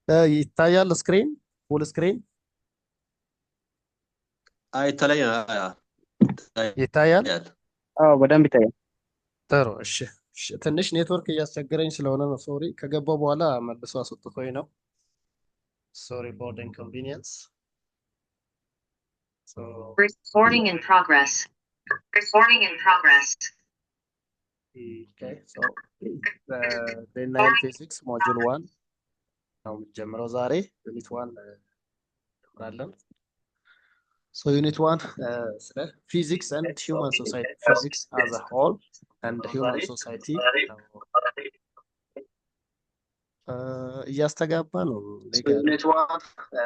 ይታያል ስክሪን ፉል ስክሪን አይተለኝ ይታያል። ይታያል። አዎ በደንብ ይታያል። ጥሩ እሺ። እሺ፣ ትንሽ ኔትወርክ እያስቸገረኝ ስለሆነ ነው። ሶሪ። ከገባው በኋላ መልሶ አስወጥቶኝ ነው። ሶሪ ፎር ዘ ኢንኮንቪኒየንስ። Recording in progress. Recording in progress. Okay, so day 9 physics module 1 ነው የምንጀምረው ዛሬ። ዩኒት 1 እንጀምራለን። So unit 1 ስለ physics and human society, physics as a whole and human society እያስተጋባ ነው።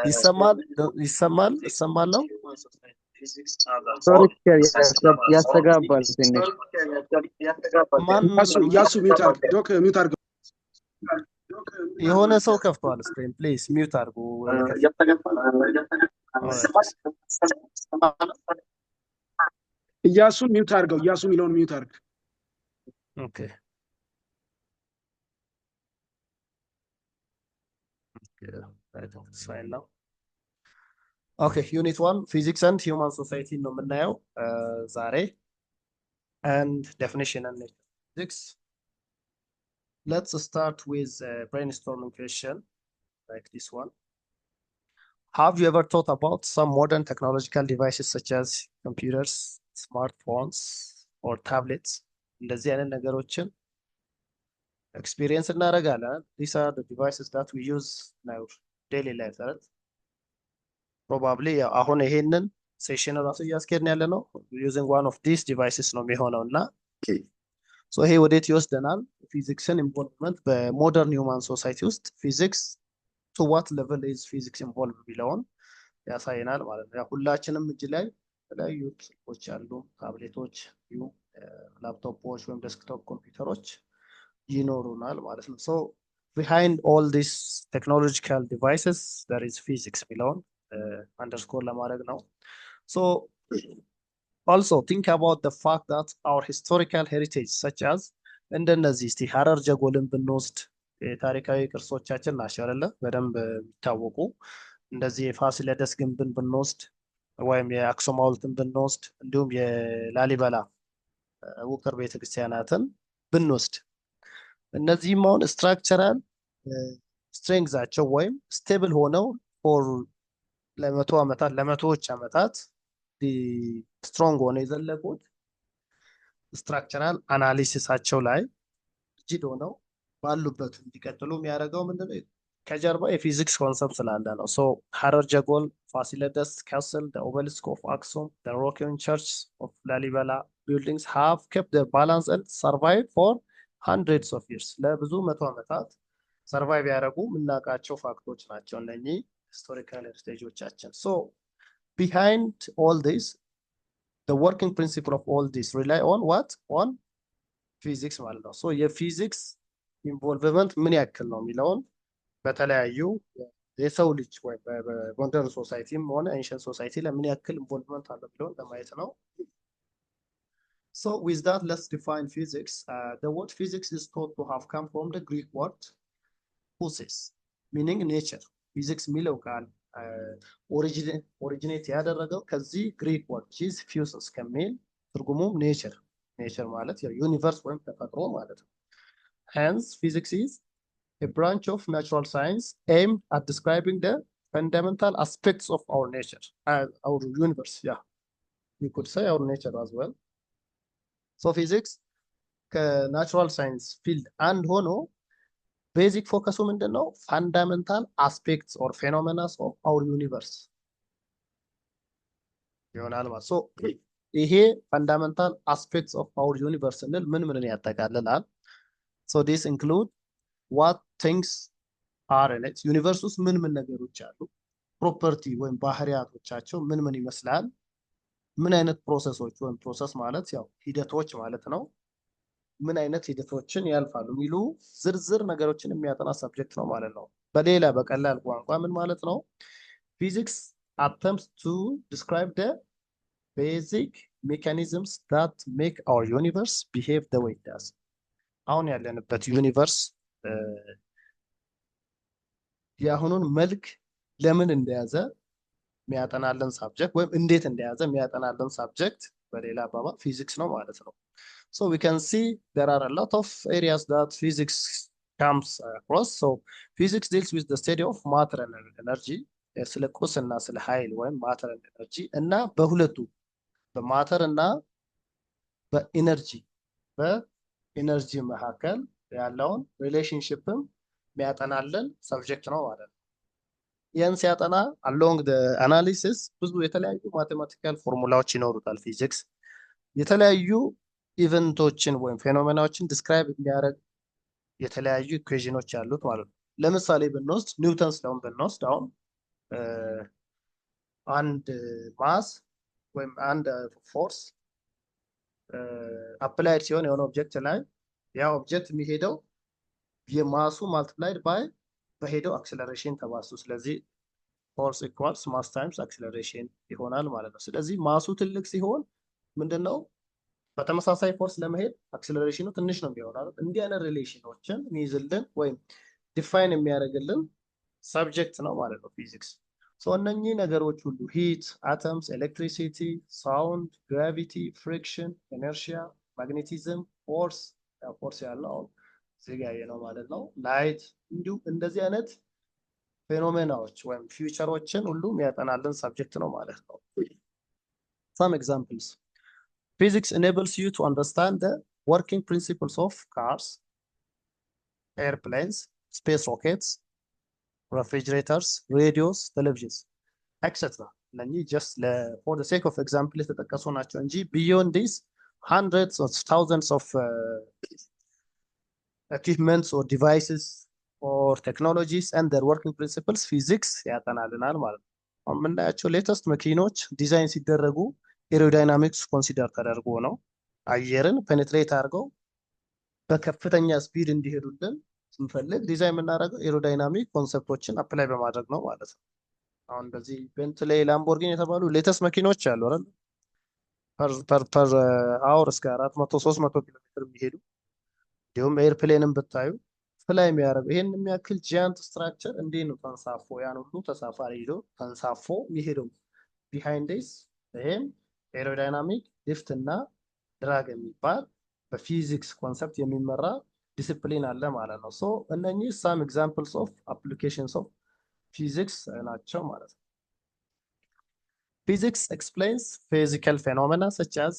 ይሰማል ይሰማል እሰማለሁ። ሶሪ ያስተጋባል ትንሽ። ያሱ ሚውት አድርግ ዶክ ሚውት አድርግ። የሆነ ሰው ከፍቷል ስክሪን። ፕሊዝ ሚውት አድርጉ። እያሱ ሚውት አድርገው። እያሱ የሚለውን ሚውት አድርግ። ኦኬ ሳይን ነው። ኦኬ ዩኒት 1 ፊዚክስ ኤንድ ሂውማን ሶሳይቲ ነው የምናየው ዛሬ። and definition and physics. Let's start with a brainstorming question like this one. Have you ever thought about some modern technological devices such as computers, smartphones, or tablets? እንደዚህ አይነት ነገሮችን experience እናደርጋለን። These are the devices that we use in our daily life, right? Probably አሁን ይሄንን ሴሽን ራሱ እያስኬድን ያለ ነው using one of these devices ነው የሚሆነው እና so ይሄ ወዴት ይወስደናል? ፊዚክስን ኢንቮልቭመንት በሞደርን ሂውማን ሶሳይቲ ውስጥ ፊዚክስ to what level is physics involved ቢለውን ያሳየናል ማለት ነው። ሁላችንም እጅ ላይ የተለያዩ ስልኮች አሉ፣ ታብሌቶች፣ ላፕቶፖች ወይም ዴስክቶፕ ኮምፒውተሮች ይኖሩናል ማለት ነው። so behind all these technological devices there is physics ቢለውን አንደርስኮር ለማድረግ ነው። so also think about the fact that our historical heritage such as እንደነዚህ እስቲ ሀረር ጀጎልን ብንወስድ የታሪካዊ ቅርሶቻችን ናቸው አይደለ? በደንብ የሚታወቁ እንደዚህ የፋሲለደስ ግንብን ብንወስድ ወይም የአክሱም ሐውልትን ብንወስድ እንዲሁም የላሊበላ ውቅር ቤተክርስቲያናትን ብንወስድ እነዚህም አሁን ስትራክቸራል ስትሬንግዛቸው ወይም ስቴብል ሆነው ፎር ለመቶዎች ዓመታት ስትሮንግ ሆነ የዘለቁት ስትራክቸራል አናሊሲሳቸው ላይ ጅድ ሆነው ባሉበት እንዲቀጥሉ የሚያደርገው ምንድነው? ከጀርባ የፊዚክስ ኮንሰፕት ስላለ ነው። ሶ ሀረር ጀጎል፣ ፋሲለደስ ካስል፣ ኦቤሊስክ ኦፍ አክሱም፣ ሮኪን ቸርች ኦፍ ላሊበላ ቢልዲንግስ ሃቭ ኬፕት ዴር ባላንስ ኤንድ ሰርቫይቭ ፎር ሃንድሬድስ ኦፍ ይርስ። ለብዙ መቶ ዓመታት ሰርቫይቭ ያደረጉ የምናውቃቸው ፋክቶች ናቸው እነኚህ ሂስቶሪካል ሄሪቴጆቻችን። ሶ behind all this, the working principle of all this rely on what? On physics ማለት ነው። so የፊዚክስ ኢንቮልቭመንት ምን ያክል ነው የሚለውን በተለያዩ የሰው ልጅ ወይ በሞደርን ሶሳይቲም ሆነ ኤንሸንት ሶሳይቲ ለምን ያክል ኢንቮልቭመንት አለ ብለውን ለማየት ነው። so with that let's define physics. The word physics is thought to have come from the Greek word physis meaning nature. physics የሚለው ቃል ኦሪጂኔት ያደረገው ከዚህ ግሪክ ወርድ ቺዝ ፊውሰስ ከሚል ትርጉሙም ኔቸር ማለት ዩኒቨርስ ወይም ተፈጥሮ ማለት ነው። hence physics is a branch of natural science aimed at describing the fundamental aspects of our nature, our universe. Yeah, you could say our nature as well. so physics ከናቹራል ሳይንስ ፊልድ አንድ ሆኖ ቤዚክ ፎከሱ ምንድን ነው? ፋንዳሜንታል አስፔክትስ ኦር ፌኖሜናስ ኦፍ አውር ዩኒቨርስ ይሆናል ማለት። ሶ ይሄ ፋንዳሜንታል አስፔክትስ ኦፍ አውር ዩኒቨርስ ስንል ምን ያጠቃልላል? ሶ ዲስ ኢንክሉድ ዋት ቲንግስ አር ኢን ኢት፣ ዩኒቨርስ ውስጥ ምን ነገሮች አሉ፣ ፕሮፐርቲ ወይም ባህሪያቶቻቸው ምን ይመስላል፣ ምን አይነት ፕሮሰሶች ወይም ፕሮሰስ ማለት ያው ሂደቶች ማለት ነው፣ ምን አይነት ሂደቶችን ያልፋሉ የሚሉ ዝርዝር ነገሮችን የሚያጠና ሰብጀክት ነው ማለት ነው። በሌላ በቀላል ቋንቋ ምን ማለት ነው? ፊዚክስ attempts to describe the basic mechanisms that make our universe behave the way it does. አሁን ያለንበት ዩኒቨርስ የአሁኑን መልክ ለምን እንደያዘ የሚያጠናልን ሳብጀክት ወይም እንዴት እንደያዘ የሚያጠናልን ሳብጀክት በሌላ አባባል ፊዚክስ ነው ማለት ነው። So we can see there are a lot of areas that physics comes across. So physics deals with the study of matter and energy. ስለ ቁስ እና ስለ ኃይል ወይም ማተር and energy እና በሁለቱ በማተር እና በኢነርጂ መካከል ያለውን ሪሌሽንሽፕም የሚያጠናልን ሰብጀክት ነው ማለት ነው። ይህን ሲያጠና አሎንግ አናሊሲስ ብዙ የተለያዩ ማቴማቲካል ፎርሙላዎች ይኖሩታል። ፊዚክስ የተለያዩ ኢቨንቶችን ወይም ፌኖሜናዎችን ዲስክራይብ የሚያደርግ የተለያዩ ኢኩዌዥኖች ያሉት ማለት ነው። ለምሳሌ ብንወስድ ኒውተንስ ለውን ብንወስድ አሁን አንድ ማስ ወይም አንድ ፎርስ አፕላይድ ሲሆን የሆነ ኦብጀክት ላይ ያ ኦብጀክት የሚሄደው የማሱ ማልቲፕላይድ ባይ በሄደው አክሰለሬሽን ተባዝቶ፣ ስለዚህ ፎርስ ኢኳልስ ማስ ታይምስ አክሰለሬሽን ይሆናል ማለት ነው። ስለዚህ ማሱ ትልቅ ሲሆን ምንድነው በተመሳሳይ ፎርስ ለመሄድ አክሰለሬሽኑ ትንሽ ነው የሚሆነው። እንዲህ አይነት ሪሌሽኖችን የሚይዝልን ወይም ዲፋይን የሚያደርግልን ሰብጀክት ነው ማለት ነው ፊዚክስ። ሶ እነኚህ ነገሮች ሁሉ ሂት፣ አተምስ፣ ኤሌክትሪሲቲ፣ ሳውንድ፣ ግራቪቲ፣ ፍሪክሽን፣ ኢነርሺያ፣ ማግኔቲዝም፣ ፎርስ ያለው አሁን እዚህ ጋር ነው ማለት ነው፣ ላይት፣ እንዲሁም እንደዚህ አይነት ፌኖሜናዎች ወይም ፊውቸሮችን ሁሉ የሚያጠናልን ሰብጀክት ነው ማለት ነው። some examples. Physics enables you to understand the working principles of cars, airplanes, space rockets, refrigerators, radios, televisions, etc. just for the sake of example የተጠቀሱ ናቸው እንጂ beyond this hundreds of thousands of equipments or devices or technologies and their working principles physics ያጠናልናል ማለት ነው። የምናያቸው ሌተስት መኪኖች ዲዛይን ሲደረጉ ኤሮዳይናሚክስ ኮንሲደር ተደርጎ ነው። አየርን ፔኔትሬት አድርገው በከፍተኛ ስፒድ እንዲሄዱልን ስንፈልግ ዲዛይን የምናደርገው ኤሮዳይናሚክ ኮንሰፕቶችን አፕላይ በማድረግ ነው ማለት ነው። አሁን እንደዚህ ቤንትሌ፣ ላምቦርጊኒ የተባሉ ሌተስት መኪኖች አሉ አይደል? ፐር አወር እስከ 400 300 ኪሎ ሜትር የሚሄዱ እንዲሁም ኤርፕሌንም ብታዩ ፍላይ የሚያደርገው ይሄን የሚያክል ጂያንት ስትራክቸር እንዴት ነው ተንሳፎ ያን ሁሉ ተሳፋሪ ሄዶ ተንሳፎ የሚሄደው? ቢሃይንድ ዲስ ይሄም ኤሮዳይናሚክ ሊፍት እና ድራግ የሚባል በፊዚክስ ኮንሰፕት የሚመራ ዲሲፕሊን አለ ማለት ነው። ሶ እነኚህ ሳም ኤግዛምፕልስ ኦፍ አፕሊኬሽንስ ኦፍ ፊዚክስ ናቸው ማለት ነው። ፊዚክስ ኤክስፕሌንስ ፊዚካል ፌኖሜና ሰች አዝ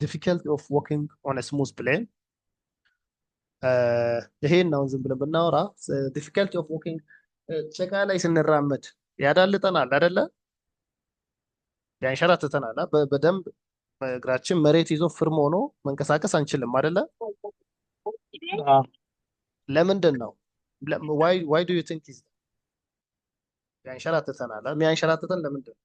ዲፊከልቲ ኦፍ ዋኪንግ ኦን ኤ ስሙዝ ፕሌን። ይሄን ነው ዝም ብለን ብናወራ ዲፊከልቲ ኦፍ ዋኪንግ ጭቃ ላይ ስንራመድ ያዳልጠናል አይደለ? ያንሸራትተናል። በደንብ እግራችን መሬት ይዞ ፍርም ሆኖ መንቀሳቀስ አንችልም አይደለ? ለምንድን ነው? why do you think is ያንሸራትተናል? የሚያንሸራትተን ለምንድን ነው?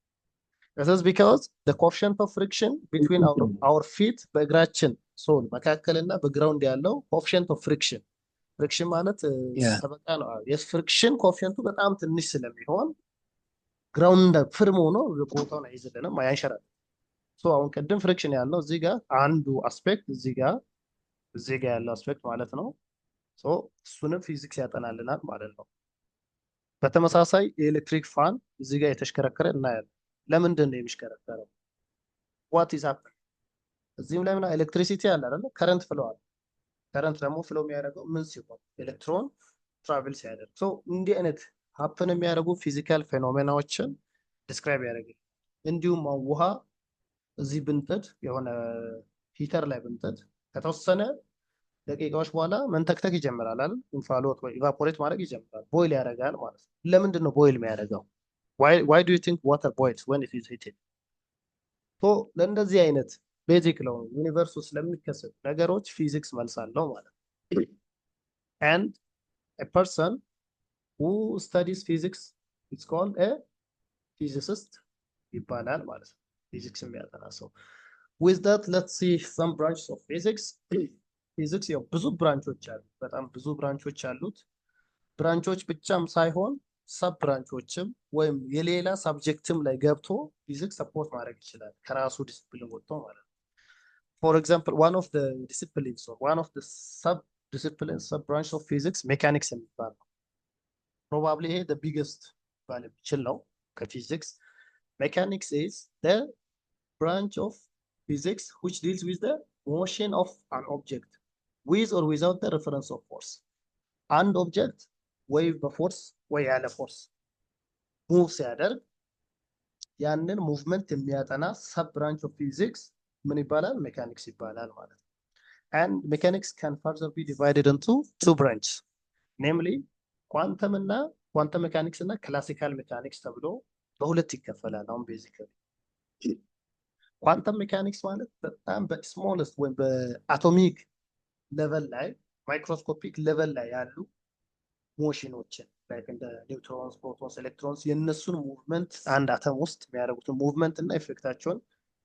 This is because the coefficient of friction between our feet በእግራችን ሶል መካከልና በግራውንድ ያለው coefficient of friction ማለት ተበቃ ነው። የፍሪክሽን ኮኤፊሽንቱ በጣም ትንሽ ስለሚሆን ግራውንድ ፍርም ሆኖ ቦታውን አይዝልንም፣ አያንሸራትትም። ሶ አሁን ቅድም ፍሪክሽን ያለው እዚህ ጋር አንዱ አስፔክት እዚህ ጋር ያለው አስፔክት ማለት ነው። ሶ እሱንም ፊዚክስ ያጠናልናል ማለት ነው። በተመሳሳይ የኤሌክትሪክ ፋን እዚህ ጋር የተሽከረከረ እናያለን። ለምንድን ነው የሚሽከረከረው? ዋት ኢዝ ሃፕን? እዚህም ላይ ምና ኤሌክትሪሲቲ አለ አይደል? ከረንት ፍሎ አለ። ከረንት ደግሞ ፍሎ የሚያደርገው ምን ሲሆን? ኤሌክትሮን ትራቭል ሲያደርግ። ሶ እንዲህ አይነት ሀፕን የሚያደርጉ ፊዚካል ፌኖሜናዎችን ዲስክራይብ ያደርጋል። እንዲሁም ውሃ እዚህ ብንጥድ የሆነ ሂተር ላይ ብንጥድ ከተወሰነ ደቂቃዎች በኋላ መንተክተክ ይጀምራል አይደል? እንፋሎት ወይ ኢቫፖሬት ማድረግ ይጀምራል፣ ቦይል ያደርጋል ማለት ነው። ለምንድን ነው ቦይል የሚያደርገው? why do you think water boils when it is heated? ሶ ለእንደዚህ አይነት ቤዚክ ነው ዩኒቨርስ ውስጥ ለሚከሰቱ ነገሮች ፊዚክስ መልስ አለው ማለት ነው። and a person who studies physics is called a physicist ይባላል ማለት ነው። ፊዚክስ የሚያጠና ሰው። with that let's see some branches of physics. ፊዚክስ ያው ብዙ ብራንቾች አሉት፣ በጣም ብዙ ብራንቾች አሉት። ብራንቾች ብቻም ሳይሆን ሰብ ብራንቾችም ወይም የሌላ ሳብጀክትም ላይ ገብቶ ፊዚክስ ሰፖርት ማድረግ ይችላል ከራሱ ዲሲፕሊን ወጥቶ ማለት ነው። for example one of the disciplines or one of the sub disciplines sub branch of physics ሜካኒክስ የሚባል ነው። ፕሮባብሊ ይሄ the biggest ባለ የሚችል ነው ከፊዚክስ። ሜካኒክስ is the branch of physics which deals with the motion of an object with or without the reference of force. አንድ ኦብጀክት ወይ በፎርስ ወይ ያለ ፎርስ ሙቭ ሲያደርግ ያንን ሙቭመንት የሚያጠና ሰብ ብራንች ኦፍ ፊዚክስ ምን ይባላል? ሜካኒክስ ይባላል ማለት ነው። and mechanics can further be divided into two branches, namely quantum እና quantum mechanics እና classical mechanics ተብሎ በሁለት ይከፈላል። አሁን ቤዚካሊ ኳንተም ሜካኒክስ ማለት በጣም በስሞለስት ወይም በአቶሚክ ሌቨል ላይ ማይክሮስኮፒክ ሌቨል ላይ ያሉ ሞሽኖችን ላይክ እንደ ኒውትሮንስ፣ ፕሮቶንስ፣ ኤሌክትሮንስ የነሱን ሙቭመንት አንድ አተም ውስጥ የሚያደርጉትን ሙቭመንት እና ኢፌክታቸውን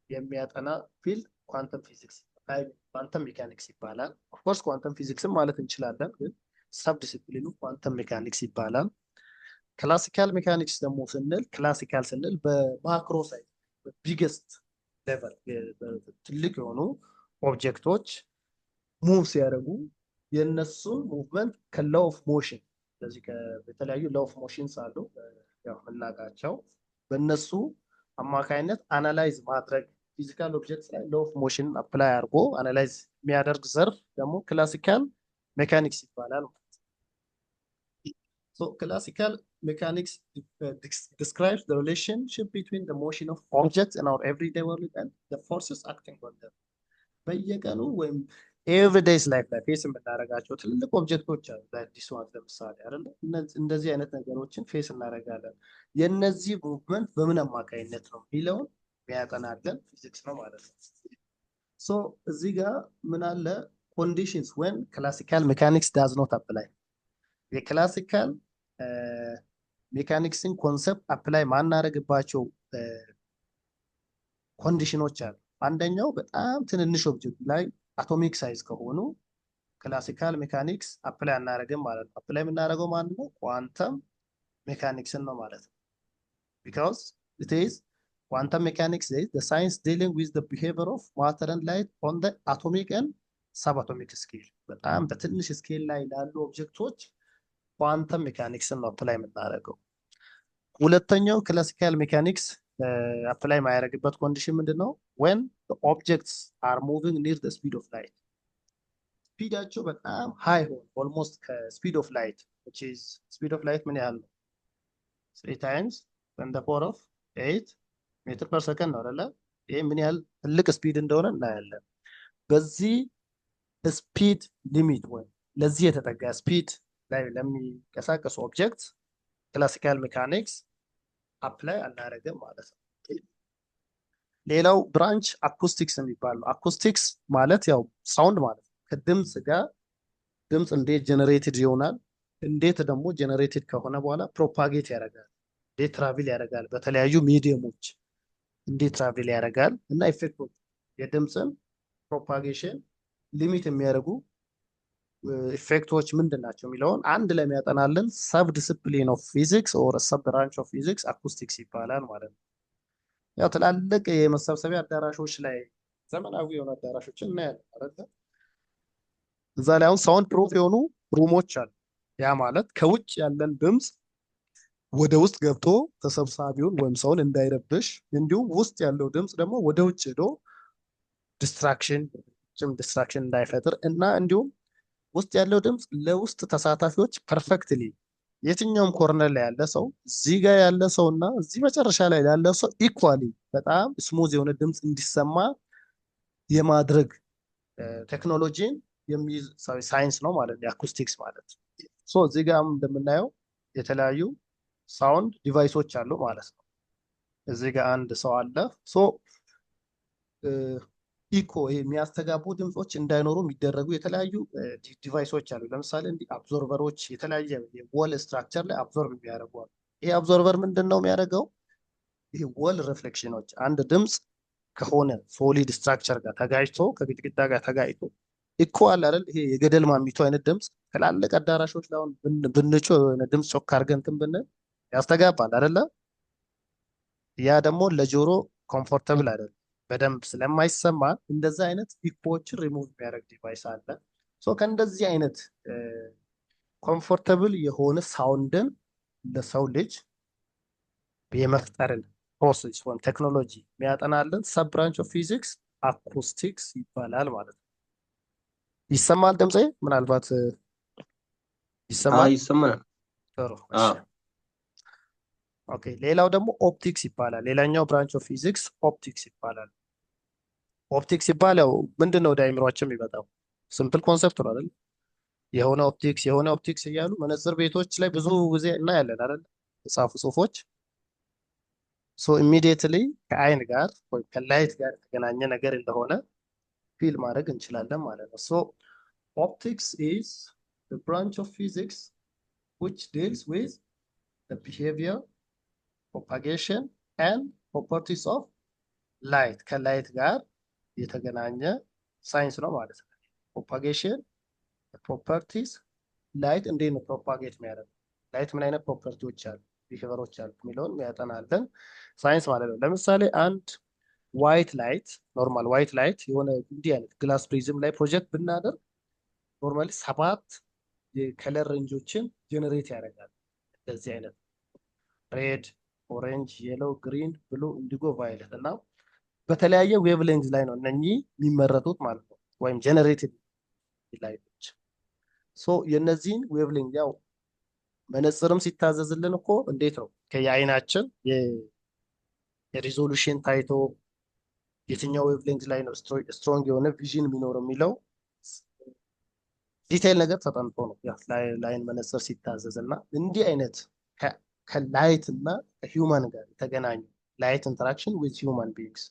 የሚያጠና ፊልድ ኳንተም ፊዚክስ ኳንተም ሜካኒክስ ይባላል። ኦፍኮርስ ኳንተም ፊዚክስም ማለት እንችላለን፣ ግን ሰብ ዲሲፕሊኑ ኳንተም ሜካኒክስ ይባላል። ክላሲካል ሜካኒክስ ደግሞ ስንል ክላሲካል ስንል በማክሮ ሳይዝ ቢገስት ሌቨል ትልቅ የሆኑ ኦብጀክቶች ሙቭ ሲያደርጉ የነሱን ሙቭመንት ከላው ኦፍ ሞሽን ስለዚህ የተለያዩ ላው ኦፍ ሞሽንስ አሉ ያው የምናውቃቸው በእነሱ አማካይነት አናላይዝ ማድረግ ፊዚካል ኦብጀክትስ ላይ ላው ኦፍ ሞሽን አፕላይ አድርጎ አናላይዝ የሚያደርግ ዘርፍ ደግሞ ክላሲካል ሜካኒክስ ይባላል። So classical mechanics describes the relationship between the motion of objects in our everyday world and the forces acting on them. በየቀኑ ወይም ኤቭሪዴይስ ላይፍ ላይ ፌስ የምናደርጋቸው ትልቅ ኦብጀክቶች አሉ። አዲስ ዋን ለምሳሌ አይደለ? እንደዚህ አይነት ነገሮችን ፌስ እናደርጋለን። የነዚህ ሙቭመንት በምን አማካይነት ነው የሚለውን የሚያጠናለን ፊዚክስ ነው ማለት ነው። ሶ እዚህ ጋር ምን አለ? ኮንዲሽንስ when classical mechanics does not apply የክላሲካል ሜካኒክስን ኮንሰፕት አፕላይ ማናረግባቸው ኮንዲሽኖች አሉ። አንደኛው በጣም ትንንሽ ኦብጀክት ላይ አቶሚክ ሳይዝ ከሆኑ ክላሲካል ሜካኒክስ አፕላይ አናረግም ማለት ነው። አፕላይ የምናደርገው ማለት ነው ኳንተም ሜካኒክስን ነው ማለት ነው። because it is quantum mechanics is the science dealing with the behavior of matter and light on the atomic and subatomic scale በጣም በትንሽ ስኬል ላይ ላሉ ኦብጀክቶች ኳንተም ሜካኒክስን ነው አፕላይ የምናደርገው። ሁለተኛው ክላሲካል ሜካኒክስ አፕላይ የማያደርግበት ኮንዲሽን ምንድነው? when the objects are moving near the speed of light ስፒዳቸው በጣም ሃይ ሆነ ኦልሞስት ከስፒድ ኦፍ ላይት which is speed of light ምን ያህል ነው? 3 times 10 to the power of 8 ሜትር ፐር ሰከንድ ነው አይደለ? ይሄ ምን ያህል ትልቅ ስፒድ እንደሆነ እናያለን። በዚህ ስፒድ ሊሚት ወይ ለዚህ የተጠጋ ስፒድ ላይ ለሚንቀሳቀሱ ኦብጀክት ክላሲካል ሜካኒክስ አፕላይ አናደርግም ማለት ነው። ሌላው ብራንች አኩስቲክስ የሚባል ነው። አኩስቲክስ ማለት ያው ሳውንድ ማለት ነው። ከድምፅ ጋር ድምፅ እንዴት ጀነሬትድ ይሆናል፣ እንዴት ደግሞ ጀነሬትድ ከሆነ በኋላ ፕሮፓጌት ያደርጋል፣ እንዴት ትራቭል ያደርጋል፣ በተለያዩ ሚዲየሞች እንዴት ትራቭል ያደርጋል እና ኢፌክቶች የድምፅን ፕሮፓጌሽን ሊሚት የሚያደርጉ ኢፌክቶች ምንድን ናቸው የሚለውን አንድ ላይ የሚያጠናልን ሰብ ዲሲፕሊን ኦፍ ፊዚክስ ኦር ሰብ ብራንች ኦፍ ፊዚክስ አኩስቲክስ ይባላል ማለት ነው። ያው ትላልቅ የመሰብሰቢያ አዳራሾች ላይ ዘመናዊ የሆኑ አዳራሾችን እናያለን አይደል? እዛ ላይ አሁን ሳውንድ ፕሩፍ የሆኑ ሩሞች አሉ። ያ ማለት ከውጭ ያለን ድምፅ ወደ ውስጥ ገብቶ ተሰብሳቢውን ወይም ሰውን እንዳይረብሽ፣ እንዲሁም ውስጥ ያለው ድምፅ ደግሞ ወደ ውጭ ሄዶ ዲስትራክሽን እንዳይፈጥር እና እንዲሁም ውስጥ ያለው ድምፅ ለውስጥ ተሳታፊዎች ፐርፌክትሊ የትኛውም ኮርነር ላይ ያለ ሰው እዚህ ጋር ያለ ሰው እና እዚህ መጨረሻ ላይ ያለ ሰው ኢኳሊ በጣም ስሙዝ የሆነ ድምፅ እንዲሰማ የማድረግ ቴክኖሎጂን የሚይዝ ሳይንስ ነው ማለት ነው የአኩስቲክስ ማለት። ሶ እዚህ ጋር እንደምናየው የተለያዩ ሳውንድ ዲቫይሶች አሉ ማለት ነው። እዚህ ጋር አንድ ሰው አለ። ሶ ኢኮ የሚያስተጋቡ ድምጾች እንዳይኖሩ የሚደረጉ የተለያዩ ዲቫይሶች አሉ። ለምሳሌ እንዲህ አብዞርቨሮች የተለያየ ወል ስትራክቸር ላይ አብዞርቭ የሚያደርጉ አሉ። ይሄ አብዞርቨር ምንድን ነው የሚያደርገው? ይሄ ወል ሪፍሌክሽኖች አንድ ድምፅ ከሆነ ሶሊድ ስትራክቸር ጋር ተጋጭቶ ከግድግዳ ጋር ተጋጭቶ ኢኮ አለ አይደል? ይሄ የገደል ማሚቶ አይነት ድምፅ ትላልቅ አዳራሾች ላይ ብንጮ የሆነ ድምፅ ጮክ አድርገን እንትን ብንል ያስተጋባል አይደለ? ያ ደግሞ ለጆሮ ኮምፎርተብል አይደለም፣ በደንብ ስለማይሰማ እንደዛ አይነት ኢኮዎችን ሪሙቭ የሚያደርግ ዲቫይስ አለ። ሶ ከእንደዚህ አይነት ኮምፎርተብል የሆነ ሳውንድን ለሰው ልጅ የመፍጠርን ፕሮሰስ ወይም ቴክኖሎጂ የሚያጠናልን ሰብ ብራንች ኦፍ ፊዚክስ አኮስቲክስ ይባላል ማለት ነው። ይሰማል ድምጼ? ምናልባት ይሰማል? ይሰማናል። ጥሩ። እሺ ኦኬ። ሌላው ደግሞ ኦፕቲክስ ይባላል። ሌላኛው ብራንች ኦፍ ፊዚክስ ኦፕቲክስ ይባላል። ኦፕቲክስ ሲባል ያው ምንድን ነው ወደ አእምሯችን የሚመጣው? ሲምፕል ኮንሰፕት ነው አይደል? የሆነ ኦፕቲክስ እያሉ መነጽር ቤቶች ላይ ብዙ ጊዜ እናያለን አይደል? የጻፉ ጽሁፎች። ሶ ኢሚዲየትሊ ከአይን ጋር ወይም ከላይት ጋር የተገናኘ ነገር እንደሆነ ፊል ማድረግ እንችላለን ማለት ነው። ሶ ኦፕቲክስ ኢዝ the branch of physics which deals with the behavior, propagation and properties of light ከላይት ጋር የተገናኘ ሳይንስ ነው ማለት ነው። ፕሮፓጌሽን፣ ፕሮፐርቲስ፣ ላይት እንዴት ነው ፕሮፓጌት የሚያደርግ፣ ላይት ምን አይነት ፕሮፐርቲዎች አሉ፣ ቢሄቨሮች አሉ የሚለውን ያጠናልን ሳይንስ ማለት ነው። ለምሳሌ አንድ ዋይት ላይት፣ ኖርማል ዋይት ላይት የሆነ እንዲህ አይነት ግላስ ፕሪዝም ላይ ፕሮጀክት ብናደርግ ኖርማሊ 7 የከለር ሬንጆችን ጀነሬት ያደርጋል። እንደዚህ አይነት ሬድ፣ ኦሬንጅ፣ የሎ፣ ግሪን፣ ብሉ፣ ኢንዲጎ፣ ቫዮሌት እና በተለያየ ዌቭሌንዝ ላይ ነው እነኚህ የሚመረጡት ማለት ነው፣ ወይም ጀነሬትድ ላይቶች። ሶ የነዚህን ዌቭሌንዝ ያው መነጽርም ሲታዘዝልን እኮ እንዴት ነው ከየአይናችን የሪዞሉሽን ታይቶ የትኛው ዌቭሌንዝ ላይ ነው ስትሮንግ የሆነ ቪዥን የሚኖር የሚለው ዲቴይል ነገር ተጠንቶ ነው ላይን መነጽር ሲታዘዝ እና እንዲህ አይነት ከላይት እና ከሂውማን ጋር የተገናኙ ላይት ኢንተራክሽን ዊዝ ሂውማን ቢንግስ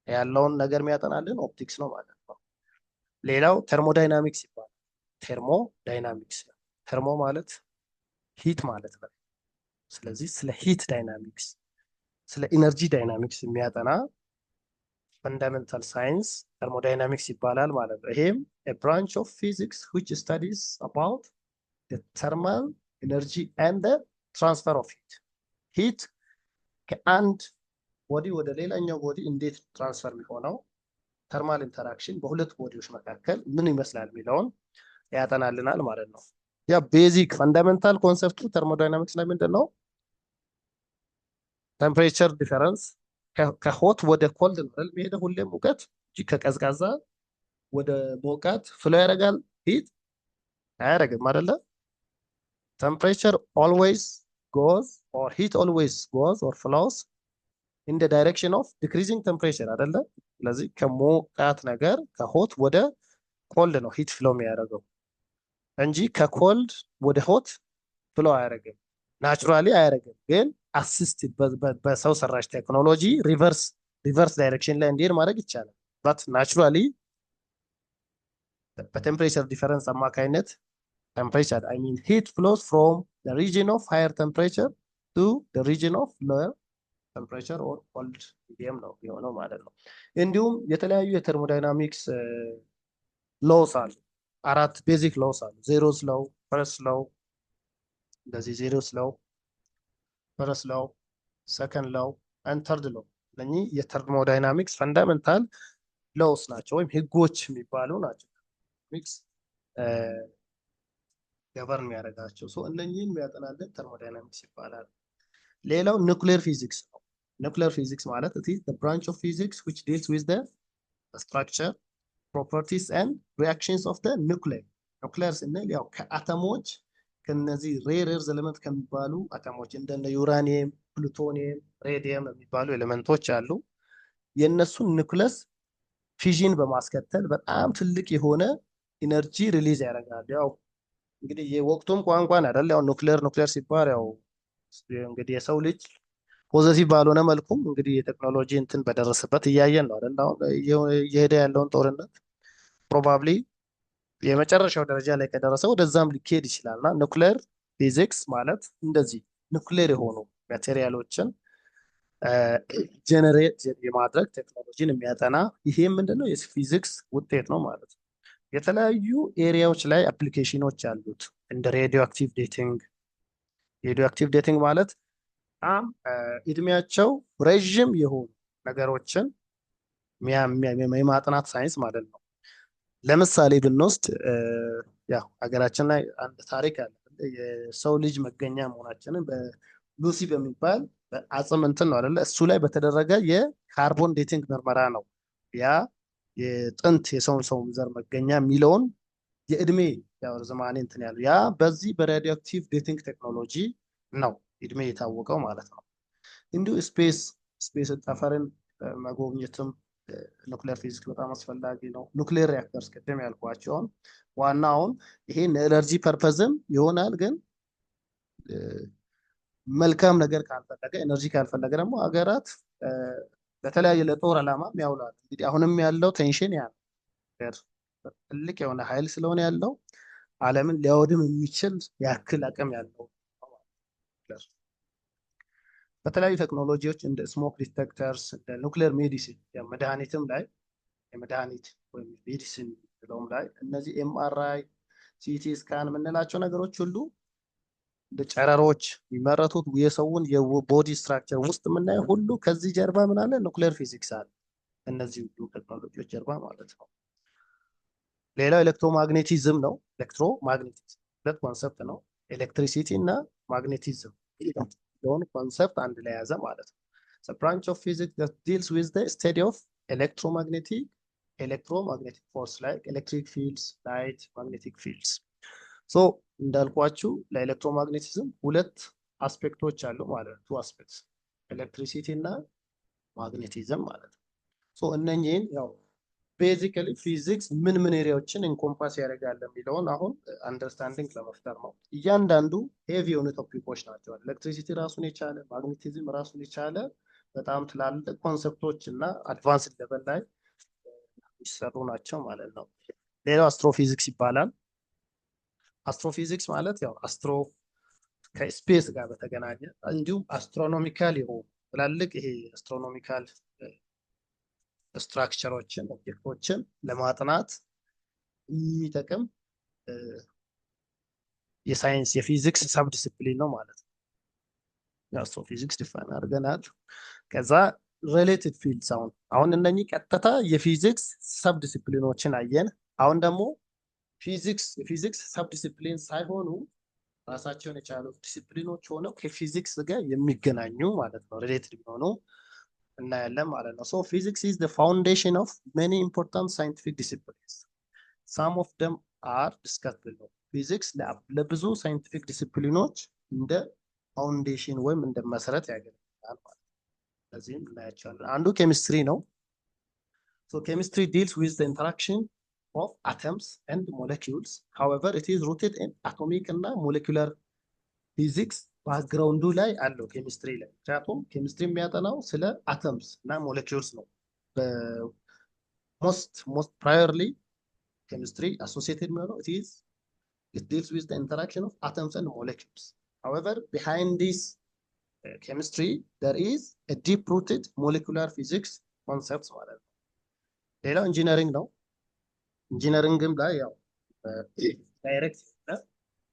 ያለውን ነገር የሚያጠናልን ኦፕቲክስ ነው ማለት ነው። ሌላው ተርሞዳይናሚክስ ይባላል። ተርሞዳይናሚክስ ተርሞ ማለት ሂት ማለት ነው። ስለዚህ ስለ ሂት ዳይናሚክስ፣ ስለ ኢነርጂ ዳይናሚክስ የሚያጠና ፈንዳሜንታል ሳይንስ ተርሞዳይናሚክስ ይባላል ማለት ነው። ይሄም a branch of physics which studies about the thermal energy and the transfer of heat. ሂት ከአንድ ቦዲ ወደ ሌላኛው ቦዲ እንዴት ትራንስፈር የሚሆነው፣ ተርማል ኢንተራክሽን በሁለት ቦዲዎች መካከል ምን ይመስላል የሚለውን ያጠናልናል ማለት ነው። ያ ቤዚክ ፈንዳሜንታል ኮንሰፕቱ ተርሞዳይናሚክስ ላይ ምንድን ነው? ቴምፕሬቸር ዲፈረንስ ከሆት ወደ ኮልድ ነው የሚሄደው ሁሌም ሙቀት እንጂ ከቀዝቃዛ ወደ ሞቃት ፍሎ ያደርጋል። ሂት አያደርግም አይደለ? ቴምፕሬቸር ኦልዌይስ ጎዝ ኦር ሂት ኦልዌይስ ጎዝ ኦር ፍሎስ ኢን ደ ዳይሬክሽን ኦፍ ዲክሪዚንግ ቴምፕሬቸር አይደለ? ስለዚህ ከሞቃት ነገር ከሆት ወደ ኮልድ ነው ሂት ፍሎ የሚያደርገው እንጂ ከኮልድ ወደ ሆት ፍሎ አያደርግም። ናቹራሊ አያደርግም፣ ግን አሲስትድ በሰው ሰራሽ ቴክኖሎጂ ሪቨርስ ዳይሬክሽን ላይ እንዲሄድ ማድረግ ይቻላል። ባት ናቹራሊ በቴምፕሬቸር ዲፈረንስ አማካይነት ቴምፕሬቸር አይ ሚን ሂት ፍሎስ ፍሮም the region of higher temperature to the region of lower temperature or cold medium ነው የሆነው ማለት ነው። እንዲሁም የተለያዩ የተርሞዳይናሚክስ ሎስ አሉ። 4 ቤዚክ ሎስ አሉ። ዜሮስ ሎው፣ ፈርስት ሎው፣ እንደዚህ ዜሮስ ሎው፣ ፈርስት ሎው፣ ሰከንድ ሎው and third ሎው። እነኚህ የተርሞዳይናሚክስ ፈንዳሜንታል ሎስ ናቸው ወይም ህጎች የሚባሉ ናቸው። ሚክስ ገቨርን የሚያደርጋቸው ሶ እነኚህን የሚያጠናልን ተርሞዳይናሚክስ ይባላል። ሌላው ኒውክሊየር ፊዚክስ ነው። ኒውክሊየር ፊዚክስ ማለት it is the branch of physics which deals with the structure, properties and reactions of the nuclei. ኒውክሊየር ስንል ያው ከአተሞች ከነዚህ ሬር ኤሌመንት ከሚባሉ አተሞች እንደነ ዩራኒየም፣ ፕሉቶኒየም፣ ሬዲየም የሚባሉ ኤሌመንቶች አሉ። የነሱን ኒውክለስ ፊዥን በማስከተል በጣም ትልቅ የሆነ ኢነርጂ ሪሊዝ ያደርጋል። ያው እንግዲህ የወቅቱም ቋንቋን አይደል? ያው ኑክሌር ሲባል ያው እንግዲህ የሰው ልጅ ፖዘቲቭ ባልሆነ መልኩም እንግዲህ የቴክኖሎጂ እንትን በደረሰበት እያየን ነው አይደል? አሁን እየሄደ ያለውን ጦርነት ፕሮባብሊ የመጨረሻው ደረጃ ላይ ከደረሰ ወደዛም ሊካሄድ ይችላል እና ኑክሌር ፊዚክስ ማለት እንደዚህ ኑክሌር የሆኑ ማቴሪያሎችን ጀነሬት የማድረግ ቴክኖሎጂን የሚያጠና ይሄም ምንድነው የፊዚክስ ውጤት ነው ማለት ነው። የተለያዩ ኤሪያዎች ላይ አፕሊኬሽኖች አሉት እንደ ሬዲዮ አክቲቭ ዴቲንግ ማለት በጣም እድሜያቸው ረዥም የሆኑ ነገሮችን የማጥናት ሳይንስ ማለት ነው። ለምሳሌ ብንወስድ ያው ሀገራችን ላይ አንድ ታሪክ አለ። የሰው ልጅ መገኛ መሆናችንን በሉሲ በሚባል አጽም እንትን ነው አይደለ? እሱ ላይ በተደረገ የካርቦን ዴቲንግ ምርመራ ነው ያ የጥንት የሰውን ሰው ዘር መገኛ የሚለውን የእድሜ ያው ርዝማኔ እንትን ያለው ያ በዚህ በራዲዮአክቲቭ ዴቲንግ ቴክኖሎጂ ነው እድሜ የታወቀው ማለት ነው። እንዲሁ ስፔስ ጠፈርን መጎብኘትም ኑክሌር ፊዚክስ በጣም አስፈላጊ ነው። ኑክሌር ሪአክተርስ ቅድም ያልኳቸውን ዋናውን ይሄ ለኤነርጂ ፐርፐዝም ይሆናል። ግን መልካም ነገር ካልፈለገ ኤነርጂ ካልፈለገ ደግሞ ሀገራት በተለያየ ለጦር ዓላማ ያውላል። እንግዲህ አሁንም ያለው ቴንሽን ያ ትልቅ የሆነ ኃይል ስለሆነ ያለው ዓለምን ሊያወድም የሚችል ያክል አቅም ያለው በተለያዩ ቴክኖሎጂዎች እንደ ስሞክ ዲቴክተርስ እንደ ኑክሌር ሜዲሲን መድኃኒትም ላይ የመድኃኒት ወይም ሜዲሲን ብለውም ላይ እነዚህ ኤምአርአይ ሲቲ ስካን የምንላቸው ነገሮች ሁሉ እንደ ጨረሮች የሚመረቱት የሰውን የቦዲ ስትራክቸር ውስጥ የምናየው ሁሉ ከዚህ ጀርባ ምን አለ? ኑክሌር ፊዚክስ አለ። እነዚህ ሁሉ ቴክኖሎጂዎች ጀርባ ማለት ነው። ሌላው ኤሌክትሮማግኔቲዝም ነው። ኤሌክትሮማግኔቲዝም ሁለት ኮንሰፕት ነው። ኤሌክትሪሲቲ እና ማግኔቲዝም የሆነ ኮንሰፕት አንድ ላይ ያዘ ማለት ነው። a branch of physics that deals with the study of electromagnetic force like electric fields, light, magnetic fields. so እንዳልኳችሁ ለኤሌክትሮማግኔቲዝም ሁለት አስፔክቶች አሉ ማለት ነው። two aspects ኤሌክትሪሲቲ እና ማግኔቲዝም ማለት ነው። so እነኚህን ያው ቤዚካሊ ፊዚክስ ምን ኤሪያዎችን ኢንኮምፓስ ያደርጋል የሚለውን አሁን አንደርስታንዲንግ ለመፍጠር ነው። እያንዳንዱ ሄቪ የሆኑ ቶፒኮች ናቸው። ኤሌክትሪሲቲ ራሱን የቻለ ማግኔቲዝም ራሱን የቻለ በጣም ትላልቅ ኮንሰፕቶች እና አድቫንስድ ሌቨል ላይ የሚሰሩ ናቸው ማለት ነው። ሌላው አስትሮፊዚክስ ይባላል። አስትሮፊዚክስ ማለት ያው አስትሮ ከስፔስ ጋር በተገናኘ እንዲሁም አስትሮኖሚካል የሆኑ ትላልቅ ይሄ አስትሮኖሚካል ስትራክቸሮችን ኦብጀክቶችን ለማጥናት የሚጠቅም የሳይንስ የፊዚክስ ሰብ ዲሲፕሊን ነው ማለት ነው። የአስትሮፊዚክስ ዲፋይን አድርገናል። ከዛ ሪሌትድ ፊልድስ አሁን እነኚህ ቀጥታ የፊዚክስ ሰብ ዲሲፕሊኖችን አየን። አሁን ደግሞ የፊዚክስ ሰብ ዲሲፕሊን ሳይሆኑ ራሳቸውን የቻሉ ዲሲፕሊኖች ሆነው ከፊዚክስ ጋር የሚገናኙ ማለት ነው። ሪሌትድ የሚሆኑ እናያለን ማለት ነው። so physics is the foundation of many important scientific disciplines. some of them are discussed below. ፊዚክስ ለብዙ ሳይንቲፊክ ዲሲፕሊኖች እንደ ፋውንዴሽን ወይም እንደ መሰረት ያገለግላል ማለት ነው። ለዚህም እናያቸዋለን። አንዱ ኬሚስትሪ ነው። so chemistry deals with the interaction of atoms and molecules. however it is rooted in atomic እና molecular physics ባክግራውንዱ ላይ አለው ኬሚስትሪ ላይ። ምክንያቱም ኬሚስትሪ የሚያጠናው ስለ አተምስ እና ሞለኪውልስ ነው። ሞስት ፕራዮርሊ ኬሚስትሪ አሶሲኤትድ ነው። it deals with the interaction of atoms and molecules. however behind this chemistry there is a deep rooted molecular physics concepts ማለት ነው። ሌላው ኢንጂነሪንግ ነው። ኢንጂነሪንግም ላይ ያው ዳይሬክት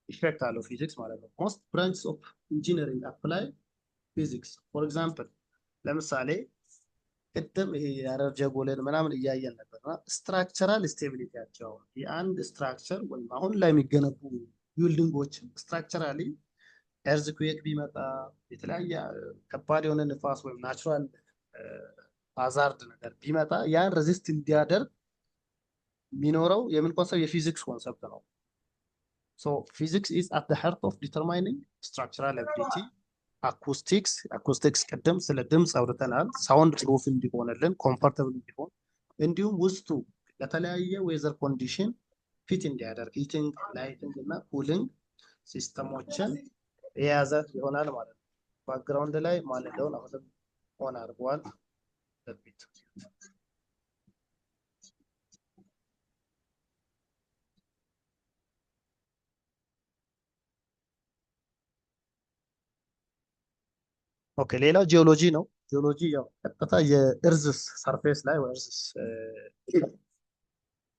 ኢፌክት አለው ፊዚክስ ማለት ነው። ሞስት ብራንችስ ኦፍ ኢንጂነሪንግ አፕላይ ፊዚክስ። ፎር ኤግዛምፕል ለምሳሌ ቅድም ይሄ የአረር ጀጎልን ምናምን እያየን ነበርና ስትራክቸራል ስቴቢሊቲያቸው የአንድ ስትራክቸር ወይም አሁን ላይ የሚገነቡ ቢልዲንጎች ስትራክቸራሊ ኤርዝኩዌክ ቢመጣ የተለያየ ከባድ የሆነ ንፋስ ወይም ናቹራል ሃዛርድ ነገር ቢመጣ ያን ሬዚስት እንዲያደርግ የሚኖረው የምን ኮንሰፕት? የፊዚክስ ኮንሰፕት ነው። so physics is at the heart of determining structural ability. acoustics ቅድም ስለ ድምፅ አውርተናል። ሳውንድ ፕሩፍ እንዲሆንልን ኮምፎርታብል እንዲሆን እንዲሁም ውስጡ ለተለያየ ዌዘር ኮንዲሽን ፊት እንዲያደርግ ሂቲንግ፣ ላይቲንግ እና ኩሊንግ ሲስተሞችን የያዘ ይሆናል ማለት ነው። ባክግራውንድ ላይ ማለደውን አሁንም ኦን አድርጓል። ኦኬ ሌላው ጂኦሎጂ ነው። ጂኦሎጂ ያው ቀጥታ የእርዝስ ሰርፌስ ላይ ወይ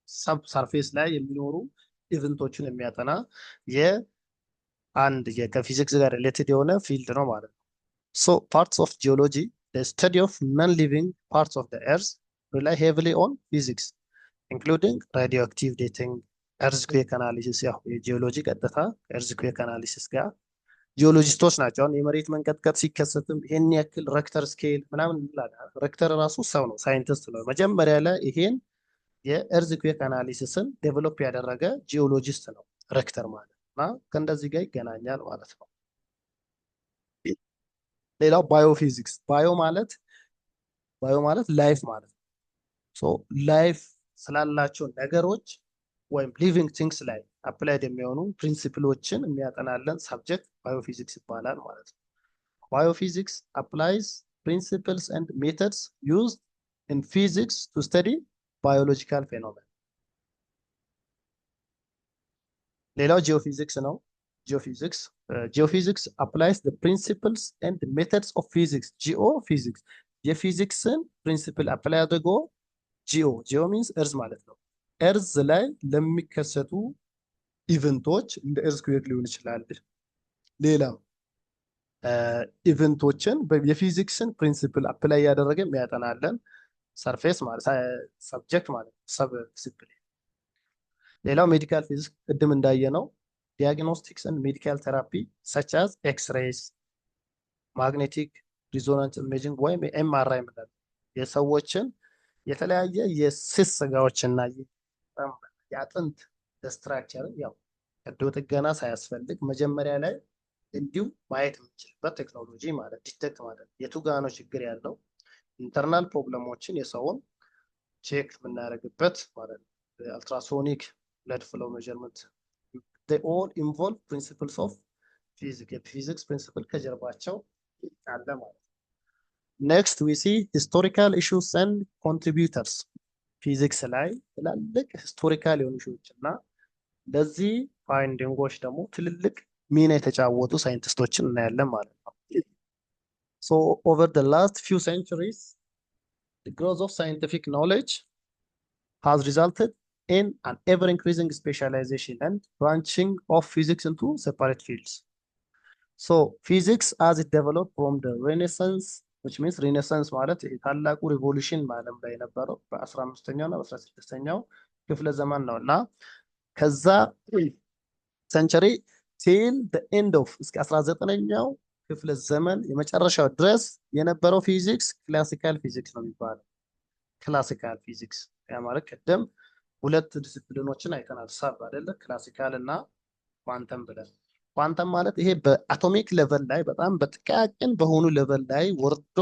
ሰብ ሰርፌስ ላይ የሚኖሩ ኢቨንቶችን የሚያጠና የአንድ ከፊዚክስ ጋር ሪሌትድ የሆነ ፊልድ ነው ማለት ነው። so parts of geology, the study of non-living parts of the earth, rely heavily on physics including radioactive dating, ኤርዝኩዌክ አናሊሲስ ያው የጂኦሎጂ ቀጥታ ኤርዝኩዌክ አናሊሲስ ጋር ጂኦሎጂስቶች ናቸው። አሁን የመሬት መንቀጥቀጥ ሲከሰትም ይሄን ያክል ሬክተር ስኬል ምናምን እንላለን። ሬክተር ራሱ ሰው ነው፣ ሳይንቲስት ነው። መጀመሪያ ላይ ይሄን የኤርዝኩዌክ አናሊሲስን ዴቨሎፕ ያደረገ ጂኦሎጂስት ነው ሬክተር ማለት እና ከእንደዚህ ጋር ይገናኛል ማለት ነው። ሌላው ባዮፊዚክስ ባዮ ማለት ላይፍ ማለት ነው። ሶ ላይፍ ስላላቸው ነገሮች ወይም ሊቪንግ ቲንግስ ላይ አፕላይድ የሚሆኑ ፕሪንሲፕሎችን የሚያጠናለን ሳብጀክት ባዮፊዚክስ ይባላል ማለት ነው። ባዮፊዚክስ አፕላይዝ ፕሪንሲፕልስ ኤንድ ሜተድስ ዩዝድ ኢን ፊዚክስ ቱ ስተዲ ባዮሎጂካል ፌኖሜና። ሌላው ጂኦፊዚክስ ነው። ጂኦፊዚክስ አፕላይስ the principles and methods of physics ጂኦፊዚክስ የፊዚክስን ፕሪንሲፕል አፕላይ አድርጎ ጂኦ ሚንስ እርዝ ማለት ነው። እርዝ ላይ ለሚከሰቱ ኢቨንቶች እንደ ኤርዝኩዌክ ሊሆን ይችላል። ሌላም ኢቨንቶችን የፊዚክስን ፕሪንሲፕል አፕላይ ያደረገ የሚያጠናለን ሰርፌስ ማለት ሰብጀክት ማለት ሰብ ዲሲፕሊን። ሌላው ሜዲካል ፊዚክስ ቅድም እንዳየነው ዲያግኖስቲክስ ኤንድ ሜዲካል ቴራፒ ሰች አዝ ኤክስሬይስ፣ ማግኔቲክ ሪዞናንስ ኢሜጂንግ ወይም ኤምአርአይ ማለት የሰዎችን የተለያየ የስስ ስጋዎችና የአጥንት ስትራክቸርን ያው ቀዶ ጥገና ሳያስፈልግ መጀመሪያ ላይ እንዲሁ ማየት የምንችልበት ቴክኖሎጂ ማለት ዲቴክት ማለት የቱ ጋ ነው ችግር ያለው ኢንተርናል ፕሮብለሞችን የሰውን ቼክ የምናደርግበት ማለት ነው። አልትራሶኒክ ብለድ ፍሎ ሜዠርመንት they all involve principles of physics የፊዚክስ ፕሪንሲፕል ከጀርባቸው አለ ማለት ነው። next we see historical issues and contributors ፊዚክስ ላይ ትላልቅ ሂስቶሪካል የሆኑ ኢሹዎች እና ለዚህ ፋይንዲንጎች ደግሞ ትልልቅ ሚና የተጫወቱ ሳይንቲስቶችን እናያለን ማለት ነው። so over the last few centuries the growth of scientific knowledge has resulted in an ever-increasing specialization and branching of physics into separate fields. So physics as it developed from the Renaissance, which means Renaissance ማለት ታላቁ ሪቮሉሽን ማለት ላይ የነበረው በ15ኛው እና በ16ኛው ክፍለ ዘመን ነው እና ከዛ ሴንቸሪ till the end of እስከ 19ኛው ክፍለ ዘመን የመጨረሻው ድረስ የነበረው ፊዚክስ ክላሲካል ፊዚክስ ነው የሚባለው። ክላሲካል ፊዚክስ ያ ማለት ቀደም ሁለት ዲሲፕሊኖችን አይተናል። ሳብ አይደለ ክላሲካል እና ኳንተም ብለን ኳንተም ማለት ይሄ በአቶሚክ ሌቨል ላይ በጣም በጥቃቅን በሆኑ ሌቨል ላይ ወርዶ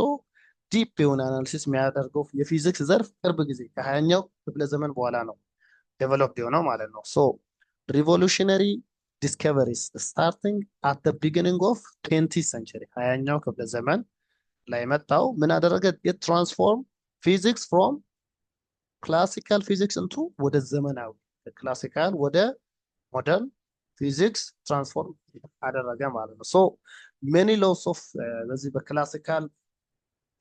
ዲፕ የሆነ አናሊሲስ የሚያደርገው የፊዚክስ ዘርፍ ቅርብ ጊዜ ከ20ኛው ክፍለ ዘመን በኋላ ነው ዴቨሎፕድ የሆነው ማለት ነው። ሶ ሪቮሉሽነሪ ዲስከቨሪስ ስታርቲንግ አት ዘ ቢጊኒንግ ኦፍ 20th ሴንቸሪ 20ኛው ክፍለ ዘመን ላይ መጣው ምን አደረገ? የትራንስፎርም ፊዚክስ ፍሮም ክላሲካል ፊዚክስ እንቱ ወደ ዘመናዊ ክላሲካል ወደ ሞደርን ፊዚክስ ትራንስፎርም አደረገ ማለት ነው። ሶ ሜኒ ሎስ ኦፍ በዚህ በክላሲካል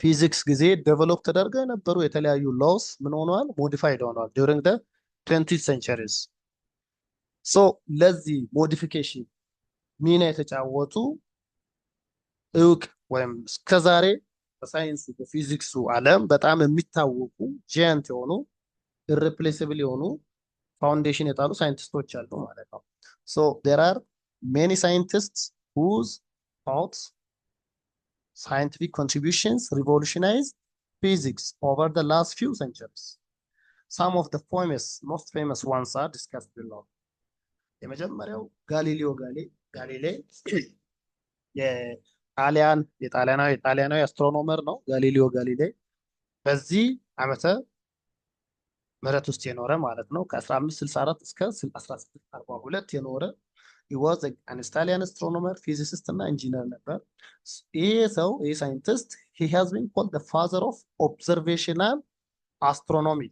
ፊዚክስ ጊዜ ዴቨሎፕ ተደርገው የነበሩ የተለያዩ ሎስ ምን ሆነዋል? ሞዲፋይድ ሆነዋል ዱሪንግ ዘ 20th centuries። ሶ ለዚህ ሞዲፊኬሽን ሚና የተጫወቱ እውቅ ወይም እስከዛሬ በሳይንሱ በፊዚክሱ ዓለም በጣም የሚታወቁ ጂያንት የሆኑ ኢርሪፕሌሲብል የሆኑ ፋውንዴሽን የጣሉ ሳይንቲስቶች አሉ ማለት ነው። So there are many scientists whose thoughts, scientific contributions revolutionized physics over the last few centuries. Some of the most famous ones are discussed below. የመጀመሪያው ጋሊሊዮ ጋሊሌ የጣሊያናዊ አስትሮኖመር ነው። ጋሊሊዮ ጋሊሌ በዚህ ዓመተ ምህረት ውስጥ የኖረ ማለት ነው። ከ1564 እስከ 1642 የኖረ he was an Italian astronomer, physicist እና ኢንጂነር ነበር። ይህ ሳይንቲስት he has been called the father of observational astronomy።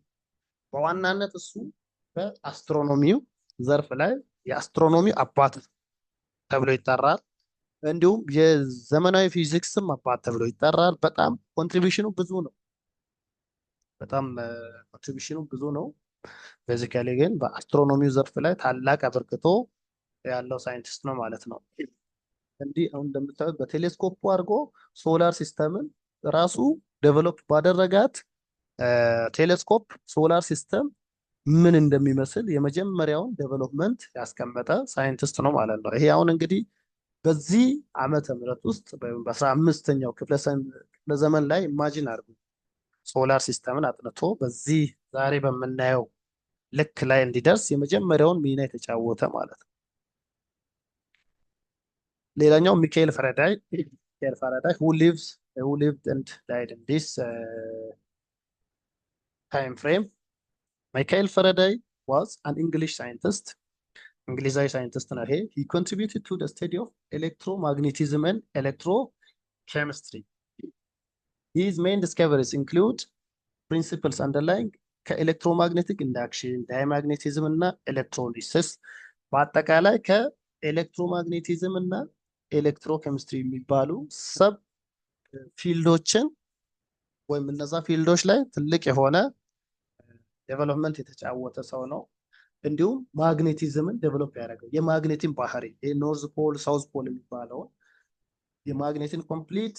በዋናነት እሱ በአስትሮኖሚው ዘርፍ ላይ የአስትሮኖሚው አባት ተብሎ ይጠራል። እንዲሁም የዘመናዊ ፊዚክስም አባት ተብሎ ይጠራል። በጣም ኮንትሪቢዩሽኑ ብዙ ነው። ቤዚካሊ ግን በአስትሮኖሚው ዘርፍ ላይ ታላቅ አበርክቶ ያለው ሳይንቲስት ነው ማለት ነው። እንዲህ አሁን እንደምታዩት በቴሌስኮፕ አድርጎ ሶላር ሲስተምን ራሱ ዴቨሎፕ ባደረጋት ቴሌስኮፕ ሶላር ሲስተም ምን እንደሚመስል የመጀመሪያውን ዴቨሎፕመንት ያስቀመጠ ሳይንቲስት ነው ማለት ነው። ይሄ አሁን እንግዲህ በዚህ ዓመተ ምህረት ውስጥ በ15ኛው ክፍለ ዘመን ላይ ኢማጂን አድርጉ ሶላር ሲስተምን አጥንቶ በዚህ ዛሬ በምናየው ልክ ላይ እንዲደርስ የመጀመሪያውን ሚና የተጫወተ ማለት ነው። ሌላኛው ሚካኤል ፈረዳይ who lived and died in this time frame. Michael Faraday was an English scientist. እንግሊዛዊ ሳይንቲስት ነው ይሄ። He contributed to the study of electromagnetism and electrochemistry. His main discoveries include principles underlying ከኤሌክትሮማግኔቲክ ኢንዳክሽን፣ ዳይማግኔቲዝም እና ኤሌክትሮሊሲስ በአጠቃላይ ከኤሌክትሮማግኔቲዝም እና ኤሌክትሮኬሚስትሪ የሚባሉ ሰብ ፊልዶችን ወይም እነዛ ፊልዶች ላይ ትልቅ የሆነ ዴቨሎፕመንት የተጫወተ ሰው ነው። እንዲሁም ማግኔቲዝምን ዴቨሎፕ ያደረገው የማግኔቲን ባህሪ ኖርዝ ፖል ሳውዝ ፖል የሚባለውን የማግኔቲን ኮምፕሊት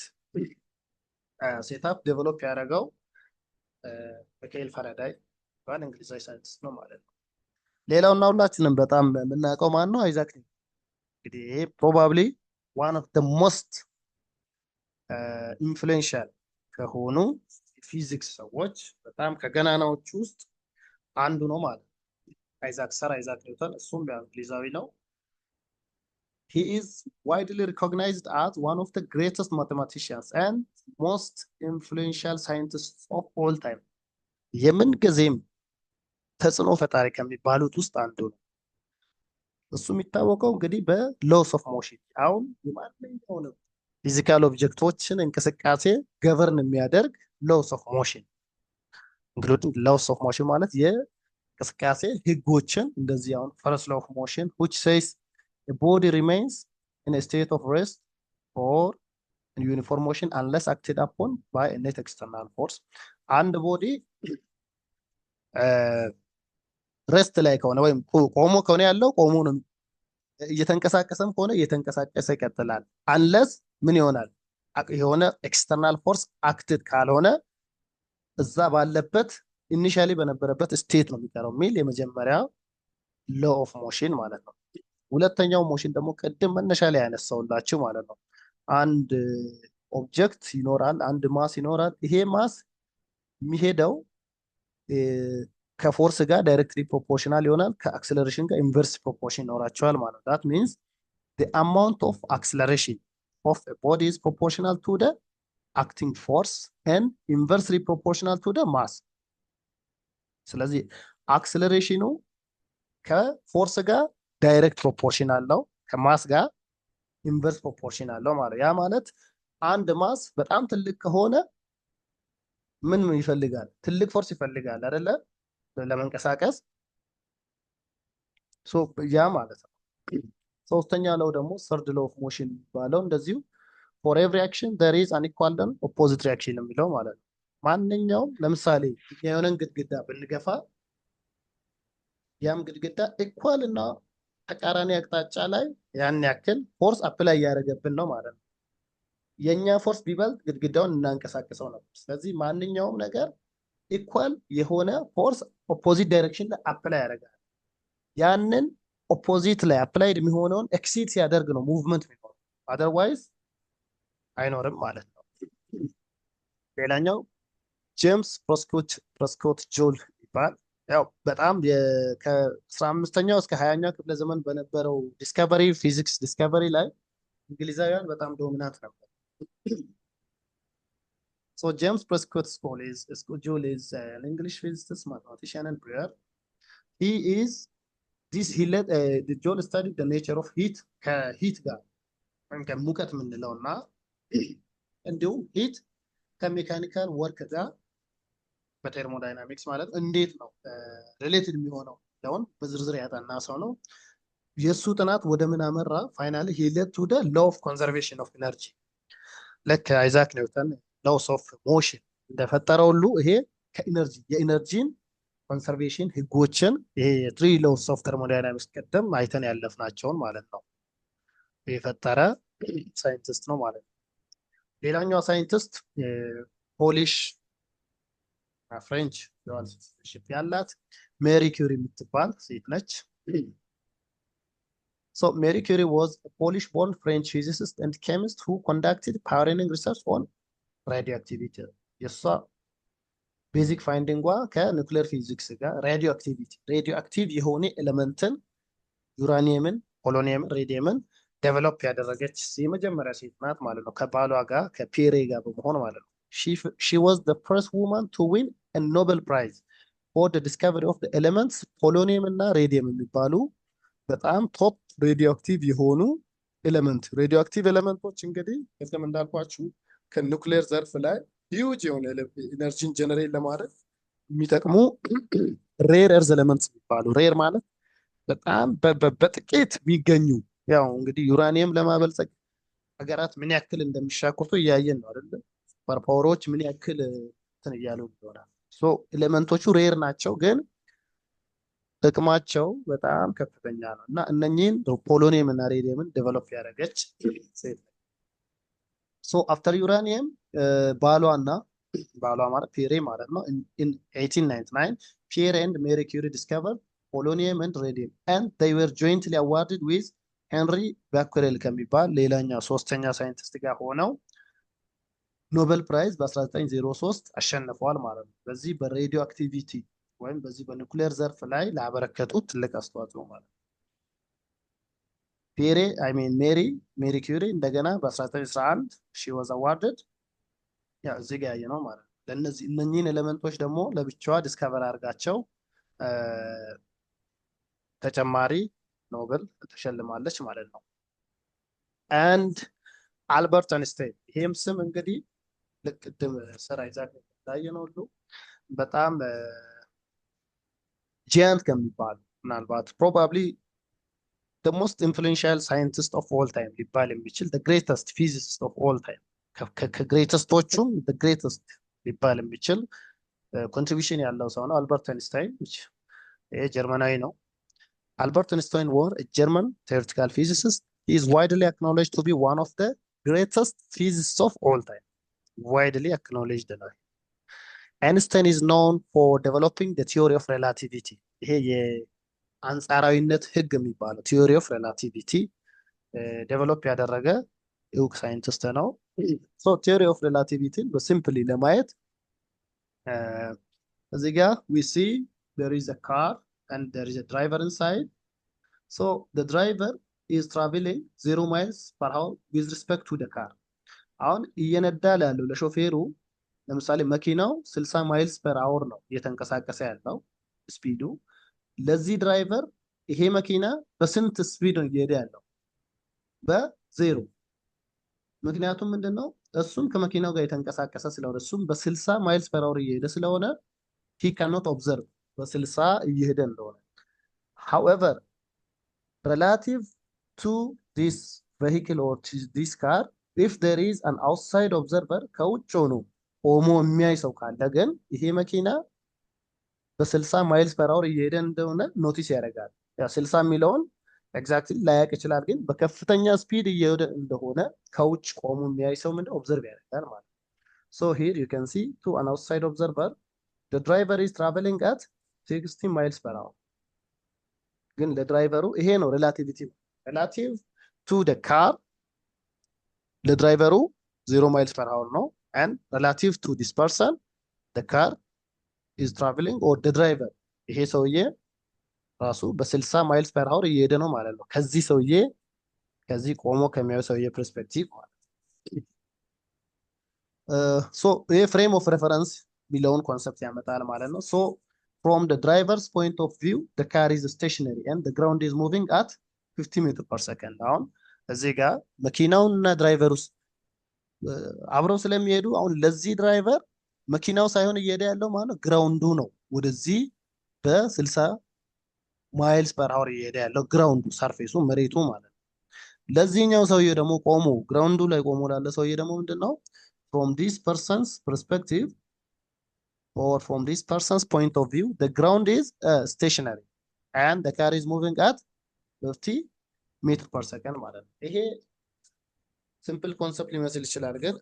ሴታፕ ዴቨሎፕ ያደረገው ሚካኤል ፈራዳይ ባል እንግሊዛዊ ሳይንቲስት ነው ማለት ነው። ሌላውና ሁላችንም በጣም የምናውቀው ማን ነው? አይዛክ ኒውተን። እንግዲህ ይሄ ፕሮባብሊ ዋን ኦፍ ዘ ሞስት ኢንፍሉዌንሻል ከሆኑ ፊዚክስ ሰዎች በጣም ከገናናዎቹ ውስጥ አንዱ ነው ማለት ነው። ሰር አይዛክ ኒውተን እሱም እንግሊዛዊ ነው። He is widely recognized as one of the greatest mathematicians and most influential scientists of all time. የምን ጊዜም ተጽዕኖ ፈጣሪ ከሚባሉት ውስጥ አንዱ ነው። እሱ የሚታወቀው እንግዲህ በሎስ ኦፍ ሞሽን አሁን የማንኛውንም ፊዚካል ኦብጀክቶችን እንቅስቃሴ ገቨርን የሚያደርግ ሎስ ኦፍ ሞሽን ኢንክሉዲንግ ሎስ ኦፍ ሞሽን ማለት የእንቅስቃሴ ህጎችን እንደዚህ አሁን ፈርስት ሎው ኦፍ ሞሽን which says a body remains in a state of rest or in uniform motion unless acted upon by a net external force. አንድ ቦዲ ረስት ላይ ከሆነ ወይም ቆሞ ከሆነ ያለው ቆሞ ነው፣ እየተንቀሳቀሰም ከሆነ እየተንቀሳቀሰ ይቀጥላል። አንለስ ምን ይሆናል? የሆነ ኤክስተርናል ፎርስ አክትድ ካልሆነ እዛ ባለበት ኢኒሻሊ በነበረበት ስቴት ነው የሚቀረው የሚል የመጀመሪያው ሎ ኦፍ ሞሽን ማለት ነው። ሁለተኛው ሞሽን ደግሞ ቅድም መነሻ ላይ ያነሳውላችሁ ማለት ነው። አንድ ኦብጀክት ይኖራል፣ አንድ ማስ ይኖራል። ይሄ ማስ የሚሄደው ከፎርስ ጋር ዳይሬክትሊ ፕሮፖርሽናል ይሆናል፣ ከአክሰለሬሽን ጋር ኢንቨርስ ፕሮፖርሽን ይኖራቸዋል ማለት ነው። that means the amount of acceleration of a body is proportional to the acting force and inversely proportional to the mass. ስለዚህ አክሰለሬሽኑ ከፎርስ ጋር ዳይሬክት ፕሮፖርሽን አለው፣ ከማስ ጋር ኢንቨርስ ፕሮፖርሽን አለው ማለት ያ ማለት አንድ ማስ በጣም ትልቅ ከሆነ ምን ይፈልጋል? ትልቅ ፎርስ ይፈልጋል አይደለ? ለመንቀሳቀስ ያ ማለት ነው። ሶስተኛ ለው ደግሞ ሰርድ ሎው ኦፍ ሞሽን የሚባለው እንደዚሁ for every action there is an equal and opposite reaction የሚለው ማለት ነው። ማንኛውም ለምሳሌ የሆነን ግድግዳ ብንገፋ ያም ግድግዳ ኢኳል እና ተቃራኒ አቅጣጫ ላይ ያን ያክል ፎርስ አፕላይ እያደረገብን ነው ማለት ነው። የኛ ፎርስ ቢበልጥ ግድግዳውን እናንቀሳቅሰው ነበር። ስለዚህ ማንኛውም ነገር ኢኳል የሆነ ፎርስ ኦፖዚት ዳይሬክሽን ላይ አፕላይ ያደርጋል። ያንን ኦፖዚት ላይ አፕላይድ የሚሆነውን ኤክሲድ ሲያደርግ ነው ሙቭመንት የሚሆነው፣ አዘርዋይዝ አይኖርም ማለት ነው። ሌላኛው ጄምስ ፕሬስኮት ጆል ይባል ያው በጣም ከ15ኛው እስከ 20ኛው ክፍለ ዘመን በነበረው ዲስከቨሪ ፊዚክስ ዲስከቨሪ ላይ እንግሊዛውያን በጣም ዶሚናንት ነበር። So James Prescott Joule is an English physicist, mathematician, and brewer. He led the Joule studied the nature of heat ከሂት ጋር ወይም ከሙቀት የምንለውና እንዲሁም ሂት ከሜካኒካል ወርክ ጋር በቴርሞዳይናሚክስ ማለት እንዴት ነው ሪሌትድ የሚሆነው ለውን በዝርዝር ያጠና ሰው ነው። የሱ ጥናት ወደ ምን አመራ? ፋይናሊ he led to the law of conservation of energy ልክ አይዛክ ኒውተን ሎስ ኦፍ ሞሽን እንደፈጠረው ሁሉ ይሄ ከኢነርጂ የኢነርጂን ኮንሰርቬሽን ህጎችን ይሄ ትሪ ሎስ ኦፍ ተርሞዳይናሚክስ ቀደም አይተን ያለፍናቸውን ማለት ነው የፈጠረ ሳይንቲስት ነው ማለት ነው። ሌላኛው ሳይንቲስት ፖሊሽ ፍሬንች ዱዋል ሲቲዝንሺፕ ያላት ሜሪ ኩሪ የምትባል ሴት ነች። So Marie Curie was a Polish-born French physicist and chemist who conducted pioneering research on radioactivity. የሷ ቤዚክ ፋይንዲንጓ ከኒውክሌር ፊዚክስ ጋር ሬዲዮ አክቲቭ የሆነ ኤሌመንትን ዩራኒየምን፣ ፖሎኒየምን፣ ሬዲየምን ዴቨሎፕ ያደረገች የመጀመሪያ ሴት ናት ማለት ነው። ከባሏ ጋር ከፒሬ ጋር በመሆን ማለት ነው። She was the first woman to win a Nobel Prize for the discovery of the elements ፖሎኒየም እና ሬዲየም የሚባሉ በጣም ቶፕ ሬዲዮ አክቲቭ የሆኑ ሬዲዮ አክቲቭ ኤሌመንቶች እንግዲህ ቅድም እንዳልኳችሁ ከኒውክሌር ዘርፍ ላይ ሂውጅ የሆነ ኢነርጂን ጀነሬት ለማድረግ የሚጠቅሙ ሬር እርዝ ኤሌመንትስ የሚባሉ ሬር ማለት በጣም በጥቂት የሚገኙ ያው እንግዲህ ዩራኒየም ለማበልጸግ ሀገራት ምን ያክል እንደሚሻኮቱ እያየን ነው አይደል? ፓወሮች ምን ያክል እንትን እያሉ ይሆናል። ሶ ኤሌመንቶቹ ሬር ናቸው ግን ጥቅማቸው በጣም ከፍተኛ ነው እና እነኚህን ፖሎኒየም እና ሬዲየምን ዴቨሎፕ ያደረገች ሴት ነው። ሶ አፍተር ዩራኒየም ባሏ ማለት ፒሬ ማለት ነው in 1899 ፒየር ኤንድ ሜሪ ኩሪ discovered polonium and radium and they were jointly awarded with ሄንሪ ባኩሬል ከሚባል ሌላኛው ሶስተኛ ሳይንቲስት ጋር ሆነው ኖቤል ፕራይዝ በ1903 አሸንፈዋል ማለት ነው። በዚህ በሬዲዮ አክቲቪቲ ወይም በዚህ በኒውክሌር ዘርፍ ላይ ላበረከቱት ትልቅ አስተዋጽኦ ማለት ነው። ሜሪ ኩሪ እንደገና በ1911 she was awarded ያው እዚህ ጋር ያየነው ማለት ነው። እነኚህን ኤሌመንቶች ደግሞ ለብቻዋ ዲስከቨር አድርጋቸው ተጨማሪ ኖቤል ተሸልማለች ማለት ነው። አንድ አልበርት አንስታይን ይሄም ስም እንግዲህ ለቅድም ሰራ ይዛክ ታየነው ሁሉ በጣም ጂያንት ከሚባሉ ምናልባት ፕሮባብሊ the most influential scientist of all time ሊባል የሚችል the greatest physicist of all time ከግሬተስቶቹም the greatest ሊባል የሚችል ኮንትሪቢዩሽን ያለው ሰው ነው አልበርት አንስታይን። ይሄ ጀርመናዊ ነው። Albert Einstein was a German theoretical physicist. He is widely acknowledged to be one of the greatest physicists of all time. Widely acknowledged. Einstein is known for developing the theory of relativity. ይሄ የአንጻራዊነት ህግ የሚባለው theory of relativity ዴቨሎፕ ያደረገ እውቅ ሳይንቲስት ነው። So theory of relativity በሲምፕሊ ለማየት እዚህ ጋር we see there is a car and there is a driver inside. So the driver is traveling 0 miles per hour with respect to the car. አሁን እየነዳ ያለው ለሾፌሩ ለምሳሌ መኪናው 60 ማይልስ ፐር አወር ነው እየተንቀሳቀሰ ያለው ስፒዱ። ለዚህ ድራይቨር ይሄ መኪና በስንት ስፒድ ነው እየሄደ ያለው? በዜሮ። ምክንያቱም ምንድነው እሱም ከመኪናው ጋር የተንቀሳቀሰ ስለሆነ እሱም በ60 ማይልስ ፐር አወር እየሄደ ስለሆነ he cannot observe በ60 እየሄደ እንደሆነ። however relative to this vehicle or to this car if there is an outside observer ከውጭ ሆኖ ቆሞ የሚያይ ሰው ካለ ግን ይሄ መኪና በ60 ማይልስ ፐር አወር እየሄደ እንደሆነ ኖቲስ ያደርጋል። ያ 60 የሚለውን ኤግዛክትሊ ላያቅ ይችላል ግን በከፍተኛ ስፒድ እየሄደ እንደሆነ ከውጭ ቆሞ የሚያይ ሰው ምን ኦብዘርቭ ያደርጋል ማለት ነው። so here you can see to an outside observer the driver is traveling at 60 miles per hour. ግን ለድራይቨሩ ይሄ ነው ሪላቲቪቲ ሪላቲቭ ቱ the car ለድራይቨሩ 0 miles per hour ነው and relative to this person the car is traveling or the driver ይሄ ሰውዬ ራሱ በ60 ማይልስ ፐር አወር እየሄደ ነው ማለት ነው። ከዚህ ቆሞ ከሚያየው ሰውዬ ፐርስፔክቲቭ ማለት ነው። ሶ ይሄ ፍሬም ኦፍ ሬፈረንስ የሚለውን ኮንሰፕት ያመጣል ማለት ነው። ሶ from the driver's point of view the car is stationary and the ground is moving at 50 meters per second. አሁን እዚህ ጋር መኪናውና ድራይቨሩ አብረው ስለሚሄዱ አሁን ለዚህ ድራይቨር መኪናው ሳይሆን እየሄደ ያለው ማለት ግራውንዱ ነው ወደዚህ በ60 ማይልስ ፐር አወር እየሄደ ያለው ግራውንዱ ሰርፌሱ መሬቱ ማለት ነው። ለዚህኛው ሰውዬ ደግሞ ቆሞ ግራውንዱ ላይ ቆሞ ላለ ሰውዬ ደግሞ ምንድነው from this person's perspective or from this person's point of view the ground is stationary and the car is moving at 50 meters per second ማለት ነው። ይሄ ሲምፕል ኮንሰፕት ሊመስል ይችላል ግን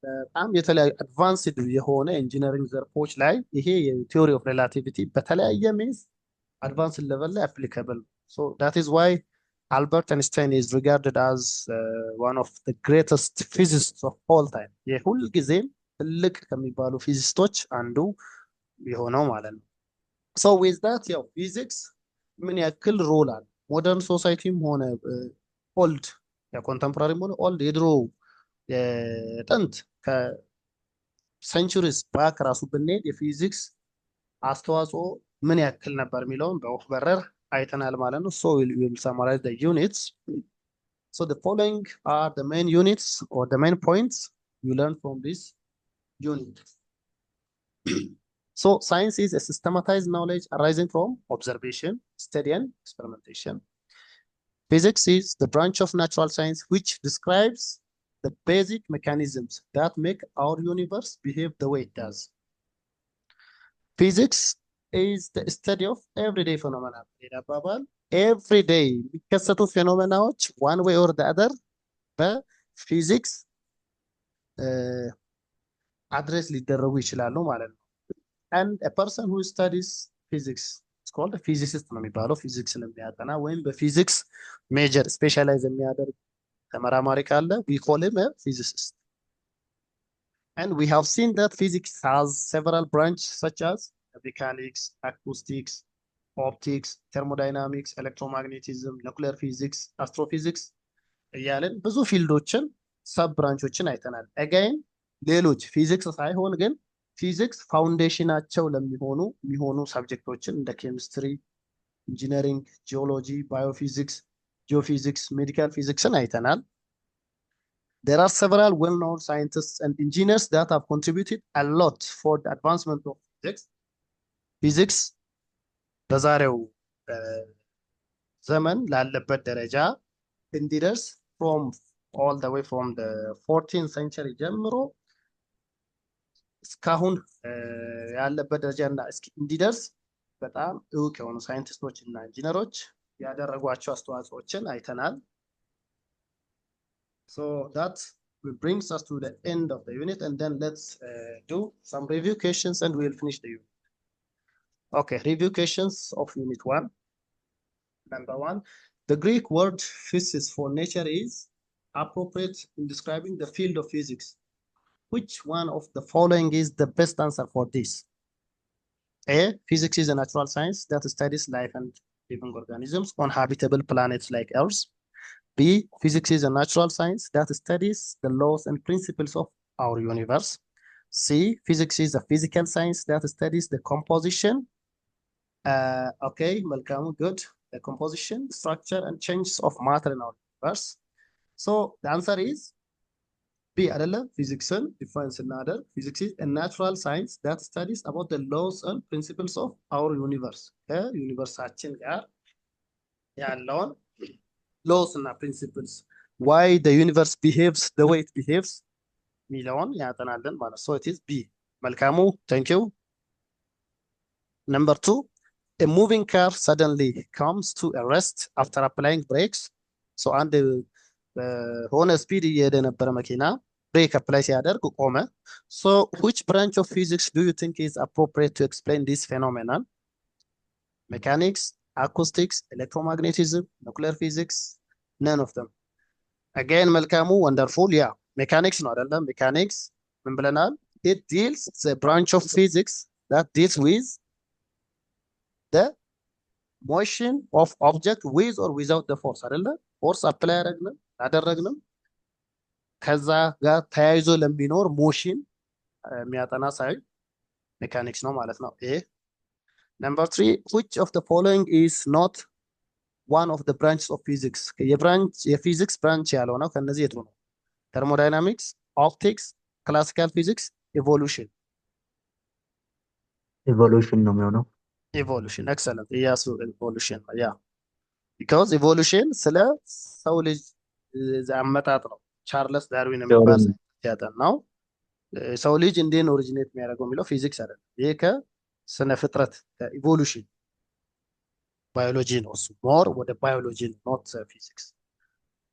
በጣም የተለያዩ አድቫንስድ የሆነ ኢንጂነሪንግ ዘርፎች ላይ ይሄ የቲዮሪ ኦፍ ሬላቲቪቲ በተለያየ ሚንስ አድቫንስድ ሌቨል ላይ አፕሊካብል ሶ ዳት ኢዝ ዋይ አልበርት አይንስታይን ኢዝ ሪጋርድድ አዝ ዋን ኦፍ ዘ ግሬተስት ፊዚሲስት ኦፍ ኦል ታይም የሁል ጊዜም ትልቅ ከሚባሉ ፊዚስቶች አንዱ የሆነው ማለት ነው። ሶ ዊዝ ዳት ያው ፊዚክስ ምን ያክል ሮል አለ ሞደርን ሶሳይቲም ሆነ ኦልድ የኮንተምፖራሪም ሆነ ኦልድ የድሮ የጥንት ከሴንቹሪስ ባክ ራሱ ብንሄድ የፊዚክስ አስተዋጽኦ ምን ያክል ነበር የሚለውን በወፍ በረር አይተናል ማለት ነው። ሶ ዊል ሰማራይዝ ዘ ዩኒትስ ሶ ዘ ፎሎዊንግ አር ዘ ሜን ዩኒትስ ኦር ዘ ሜን ፖይንትስ ዩ ለርን ፍሮም ዲስ ዩኒት So science is a systematized knowledge arising from observation, study, and experimentation. Physics is the branch of natural science which describes the basic mechanisms that make our universe behave the way it does. Physics is the study of everyday phenomena. Every day, የሚከሰቱ ፌኖሜናዎች one way or the other በፊዚክስ አድሬስ ሊደረጉ ይችላሉ ማለት ነው። And a person who studies physics is called a physicist ነው የሚባለው ፊዚክስን የሚያጠና ወይም በፊዚክስ ሜጀር ስፔሻላይዝ የሚያደርግ ተመራማሪ ካለ we call him a physicist. And we have seen that physics has several branches such as mechanics, acoustics, optics, thermodynamics, electromagnetism, nuclear physics, astrophysics እያለን ብዙ ፊልዶችን ሰብ ብራንቾችን አይተናል። again ሌሎች ፊዚክስ ሳይሆን ግን ፊዚክስ ፋውንዴሽናቸው የሚሆኑ ሰብጀክቶችን እንደ ኬሚስትሪ፣ ኢንጂነሪንግ፣ ጂኦሎጂ፣ ባዮፊዚክስ፣ ጂኦፊዚክስ፣ ሜዲካል ፊዚክስን አይተናል። There are several well-known scientists and engineers that have contributed a lot for the advancement of physics. Physics በዛሬው ዘመን ላለበት ደረጃ እንዲደርስ from all the way from the 14th century ጀምሮ እስካሁን ያለበት ደረጃ እንዲደርስ በጣም እውቅ የሆኑ ሳይንቲስቶች እና ኢንጂነሮች ያደረጓቸው አስተዋጽኦችን አይተናል። So that brings us to the end of the unit and then let's do some review questions and we'll finish the unit. Okay, review questions of unit 1. Number 1, the Greek word physis for nature is appropriate in describing the field of physics. Which one of the following is the best answer for this? A. Physics is a natural science that studies life and living organisms on habitable planets like Earth. B. Physics is a natural science that studies the laws and principles of our universe. C. Physics is a physical science that studies the composition. Okay, Malcolm, good. The composition, structure, and changes of matter in our universe. So the answer is B. አይደለም ፊዚክስን ዲፋይን ስናደርግ ፊዚክስ ኢዝ a natural science that studies about the laws and principles of our universe ከዩኒቨርሳችን ጋር ያለውን laws እና principles why the universe behaves the way it behaves የሚለውን ያጠናልን ማለት so it is B. መልካሙ thank you. Number 2, a moving car suddenly comes to a rest after applying brakes. So አንድ ሆነ ስፒድ እየሄደ የነበረ መኪና ብሬክ አፕላይ ሲያደርግ ቆመ። So which branch of physics do you think is appropriate to explain this phenomenon? Mechanics, acoustics, electromagnetism, nuclear physics, none of them. Again መልካሙ wonderful. Yeah, mechanics ነው አይደለም? Mechanics ምን ብለናል? It deals the branch of physics that deals with the motion of object with or without the force አይደለ? force apply አደረግንም ከዛ ጋር ተያይዞ ለሚኖር ሞሽን የሚያጠና ሳይሆን ሜካኒክስ ነው ማለት ነው። ኤ Number 3, which of the following is not one of the branches of physics? የፊዚክስ ብራንች ያለው ነው ከነዚህ የቱ ነው? thermodynamics, optics, classical physics, evolution. ኢቮሉሽን ነው የሚሆነው። evolution, excellent. እያሱ evolution ያ because evolution ስለ ሰው ልጅ አመጣጥ ነው። ቻርለስ ዳርዊን የሚባል ያጠናው ሰው ልጅ እንዴት ነው ኦሪጂኔት የሚያደርገው የሚለው ፊዚክስ አይደለም። ይሄ ከስነ ፍጥረት ከኢቮሉሽን ባዮሎጂ ነው። እሱ ሞር ወደ ባዮሎጂ ነው ኖት ፊዚክስ።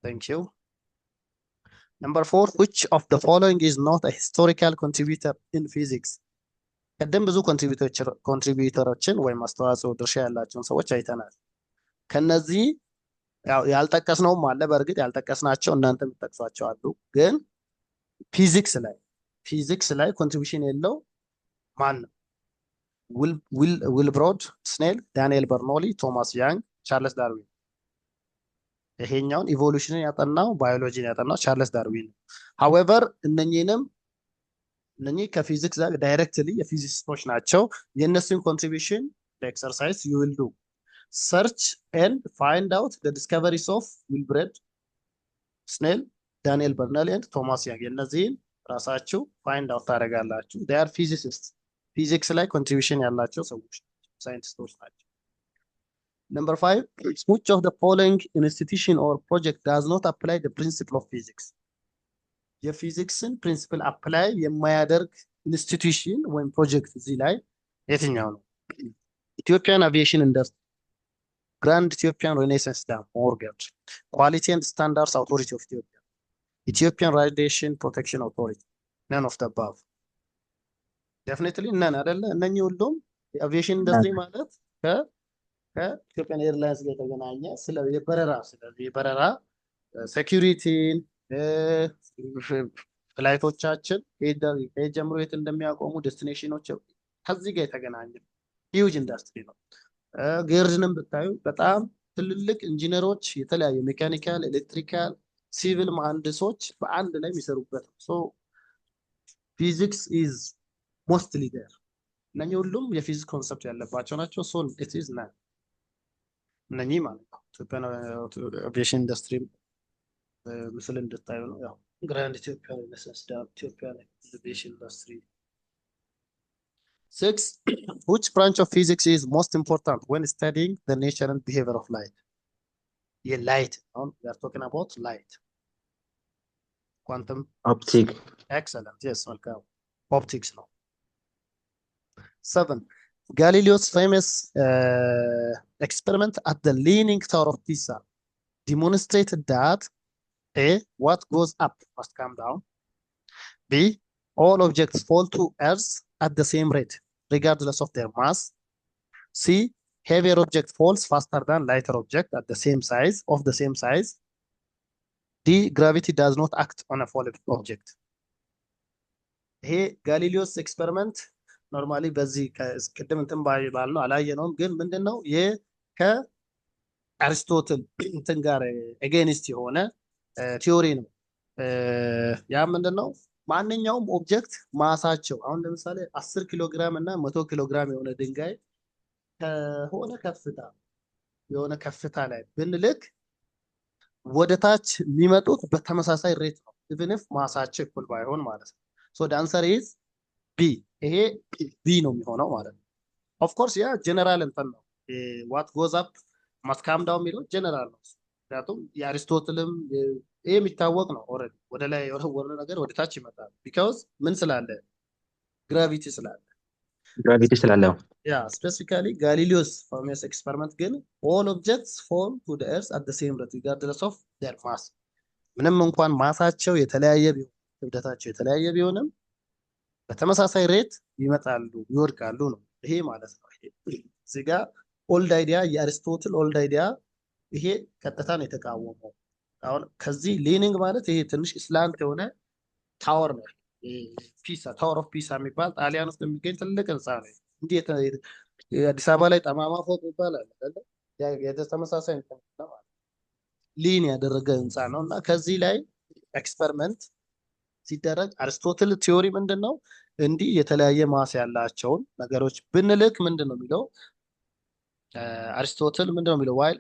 Thank you. Number 4, which of the following is not a historical contributor in physics? ቀደም ብዙ ኮንትሪቢዩተሮችን ወይም አስተዋጽኦ ድርሻ ያላቸውን ሰዎች አይተናል። ከነዚህ ያልጠቀስነውም አለ። በእርግጥ ያልጠቀስናቸው እናንተ የምትጠቅሷቸው አሉ። ግን ፊዚክስ ላይ ኮንትሪቢሽን የለው ማን ነው? ዊልብሮድ ስኔል፣ ዳንኤል በርኖሊ፣ ቶማስ ያንግ፣ ቻርልስ ዳርዊን። ይሄኛውን ኢቮሉሽንን ያጠናው ባዮሎጂን ያጠናው ቻርልስ ዳርዊን ነው። ሀዌቨር እነኚህ ከፊዚክስ ጋር ዳይሬክትሊ የፊዚሲስቶች ናቸው። የእነሱን ኮንትሪቢሽን ኤክሰርሳይዝ ዩ ዊል ዱ ሰርች ኤንድ ፋይንድ አውት ዘ ዲስከቨሪስ ኦፍ ዊልብሮድ ስኔል፣ ዳንኤል በርኖሊ ኤንድ ቶማስ ያንግ። የእነዚህን ራሳችሁ ፋይንድ አውት ታደርጋላችሁ። ዴይ አር ፊዚሲስት፣ ፊዚክስ ላይ ኮንትሪቢሽን ያላቸው ሰዎች ሳይንቲስቶች ናቸው። Number 5, which of the following institution or project does not apply the principle of physics? የፊዚክስን ፕሪንሲፕል አፕላይ የማያደርግ ኢንስቲትዩሽን ወይም ፕሮጀክት እዚህ ላይ የትኛው ነው? ኢትዮጵያን አቪዬሽን ኢንዱስትሪ፣ ግራንድ ኢትዮጵያን ሬኔሳንስ ዳም ሞርጋድ፣ ኳሊቲ ኤንድ ስታንዳርድስ አውቶሪቲ ኦፍ ኢትዮጵያ፣ ኢትዮጵያን ራዲዬሽን ፕሮቴክሽን አውቶሪቲ። ነን ኦፍ ዘ አባቭ። ዴፊኒትሊ ነን አይደለ? እነኚህ ሁሉም የአቪዬሽን ኢንዱስትሪ ማለት ከኢትዮጵያን ኤርላይንስ ጋር የተገናኘ ስለ የበረራ ሴኪሪቲን ፍላይቶቻችን ከየት ጀምሮ የት እንደሚያቆሙ ዴስቲኔሽኖች ከዚህ ጋር የተገናኘ ሂውጅ ኢንዱስትሪ ነው። ገርድንም ብታዩ በጣም ትልልቅ ኢንጂነሮች፣ የተለያዩ ሜካኒካል፣ ኤሌክትሪካል፣ ሲቪል መሐንዲሶች በአንድ ላይ የሚሰሩበት ነው። ሶ ፊዚክስ ኢዝ ሞስትሊ ዴር። እነኚህ ሁሉም የፊዚክስ ኮንሰፕት ያለባቸው ናቸው። ሶ ኢት ኢዝ ናት እነኚህ ማለት ነው። ኢትዮጵያን አቪዬሽን ኢንዱስትሪ ምስል እንድታዩ ነው። ያው ግራንድ ኢትዮጵያን ሬኔሳንስ ዳም፣ ኢትዮጵያን አቪዬሽን ኢንዱስትሪ። 6, which branch of physics is most important when studying the nature and behavior of light? Light. We are talking about light. Quantum Optic. Excellent. Yes, welcome. Optics now. 7, Galileo's famous experiment at the Leaning Tower of Pisa demonstrated that A, what goes up must come down. B, all objects fall to Earth at the same rate, regardless of their mass. C, heavier object falls faster than lighter object at the same size, of the same size. D, gravity does not act on a falling object. ይሄ ጋሊሊዮስ ኤክስፐሪመንት ኖርማሊ በዚህ ቅድም እንትን ባል ነው አላየነውም፣ ግን ምንድነው ከአሪስቶትል እንትን ጋር ኤጌኒስት የሆነ ቲዮሪ ነው። ያ ምንድነው? ማንኛውም ኦብጀክት ማሳቸው አሁን ለምሳሌ 10 ኪሎ ግራም እና 100 ኪሎ ግራም የሆነ ድንጋይ የሆነ ከፍታ ላይ ብንልክ ወደ ታች የሚመጡት በተመሳሳይ ሬት ነው፣ ኢቭን ኢፍ ማሳቸው እኩል ባይሆን ማለት ነው። ሶ the answer is B። ይሄ B ነው የሚሆነው ማለት ነው። ኦፍ ኮርስ ያ ጀነራል እንትን ነው። what goes up must come down የሚለው ጀነራል ነው። ምክንያቱም የአሪስቶትልም ይሄ የሚታወቅ ነው። ኦልሬዲ ወደ ላይ የወረወረ ነገር ወደ ታች ይመጣል። ቢካዝ ምን ስላለ? ግራቪቲ ስላለ። ያ ስፔሲፊካሊ ጋሊሊዮስ ፋሜስ ኤክስፐሪመንት ግን all objects fall to the earth at the same rate regardless of their mass። ምንም እንኳን ማሳቸው የተለያየ ቢሆን ክብደታቸው የተለያየ ቢሆንም በተመሳሳይ ሬት ይመጣሉ፣ ይወድቃሉ ነው ይሄ ማለት ነው። እዚህ ጋር ኦልድ አይዲያ የአሪስቶትል ኦልድ አይዲያ ይሄ ቀጥታ ነው የተቃወመው። አሁን ከዚህ ሊኒንግ ማለት ይሄ ትንሽ ስላንት የሆነ ታወር ነው። ፒሳ ታወር ኦፍ ፒሳ የሚባል ጣሊያን ውስጥ የሚገኝ ትልቅ ህንፃ ነው። እንዴት አዲስ አበባ ላይ ጠማማ ፎቅ ይባላል አይደል? የተመሳሳይ ነው ማለት ሊን ያደረገ ህንፃ ነው። እና ከዚህ ላይ ኤክስፐሪመንት ሲደረግ አሪስቶትል ቲዮሪ ምንድነው? እንዲህ የተለያየ ማስ ያላቸውን ነገሮች ብንልክ ምንድነው የሚለው? አሪስቶትል ምንድነው የሚለው? ዋይል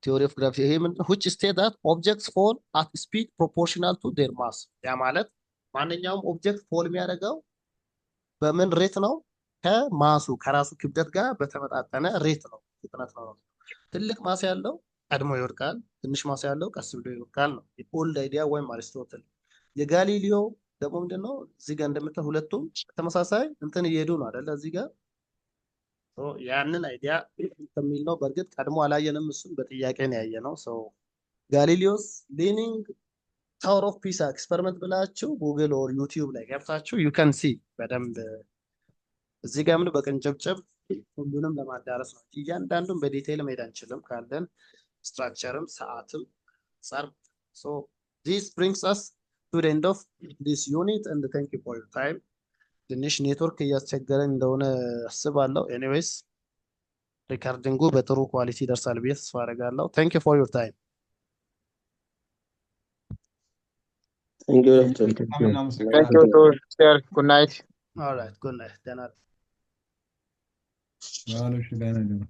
ቲዮሪ ኦፍ ግራቪቲ ይሄ which state that objects fall at speed proportional to their mass። ያ ማለት ማንኛውም ኦብጀክት ፎል የሚያደርገው በምን ሬት ነው? ከማሱ ከራሱ ክብደት ጋር በተመጣጠነ ሬት ነው፣ ፍጥነት ነው። ትልቅ ማስ ያለው ቀድሞ ይወድቃል፣ ትንሽ ማስ ያለው ቀስ ብሎ ይወድቃል ነው ኦልድ አይዲያ ወይም አሪስቶትል። የጋሊሊዮ ደግሞ ምንድነው? እዚህ ጋር እንደምታዩት ሁለቱም ተመሳሳይ እንትን እየሄዱ ነው አይደለ? እዚህ ጋር ያንን አይዲያ ከሚል ነው። በእርግጥ ቀድሞ አላየንም፣ እሱን በጥያቄ ነው ያየነው። ጋሊሊዮስ ሊኒንግ ታወር ኦፍ ፒሳ ኤክስፐሪመንት ብላችሁ ጉግል ኦር ዩቲዩብ ላይ ገብታችሁ ዩ ካን ሲ በደንብ እዚህ ጋር ምን በቅንጭብጭብ ሁሉንም ለማዳረስ ነው። እያንዳንዱን በዲቴይል መሄድ አንችልም ካለን ስትራክቸርም ሰዓትም ጸር so this brings us to the end of this unit and thank you for your time ትንሽ ኔትወርክ እያስቸገረን እንደሆነ አስባለሁ ኤኒዌይስ ሪካርዲንጉ በጥሩ ኳሊቲ ይደርሳል ብዬ ተስፋ አደርጋለሁ thank you for your time Thank you. Thank you to share. Good night. all right good night then Well,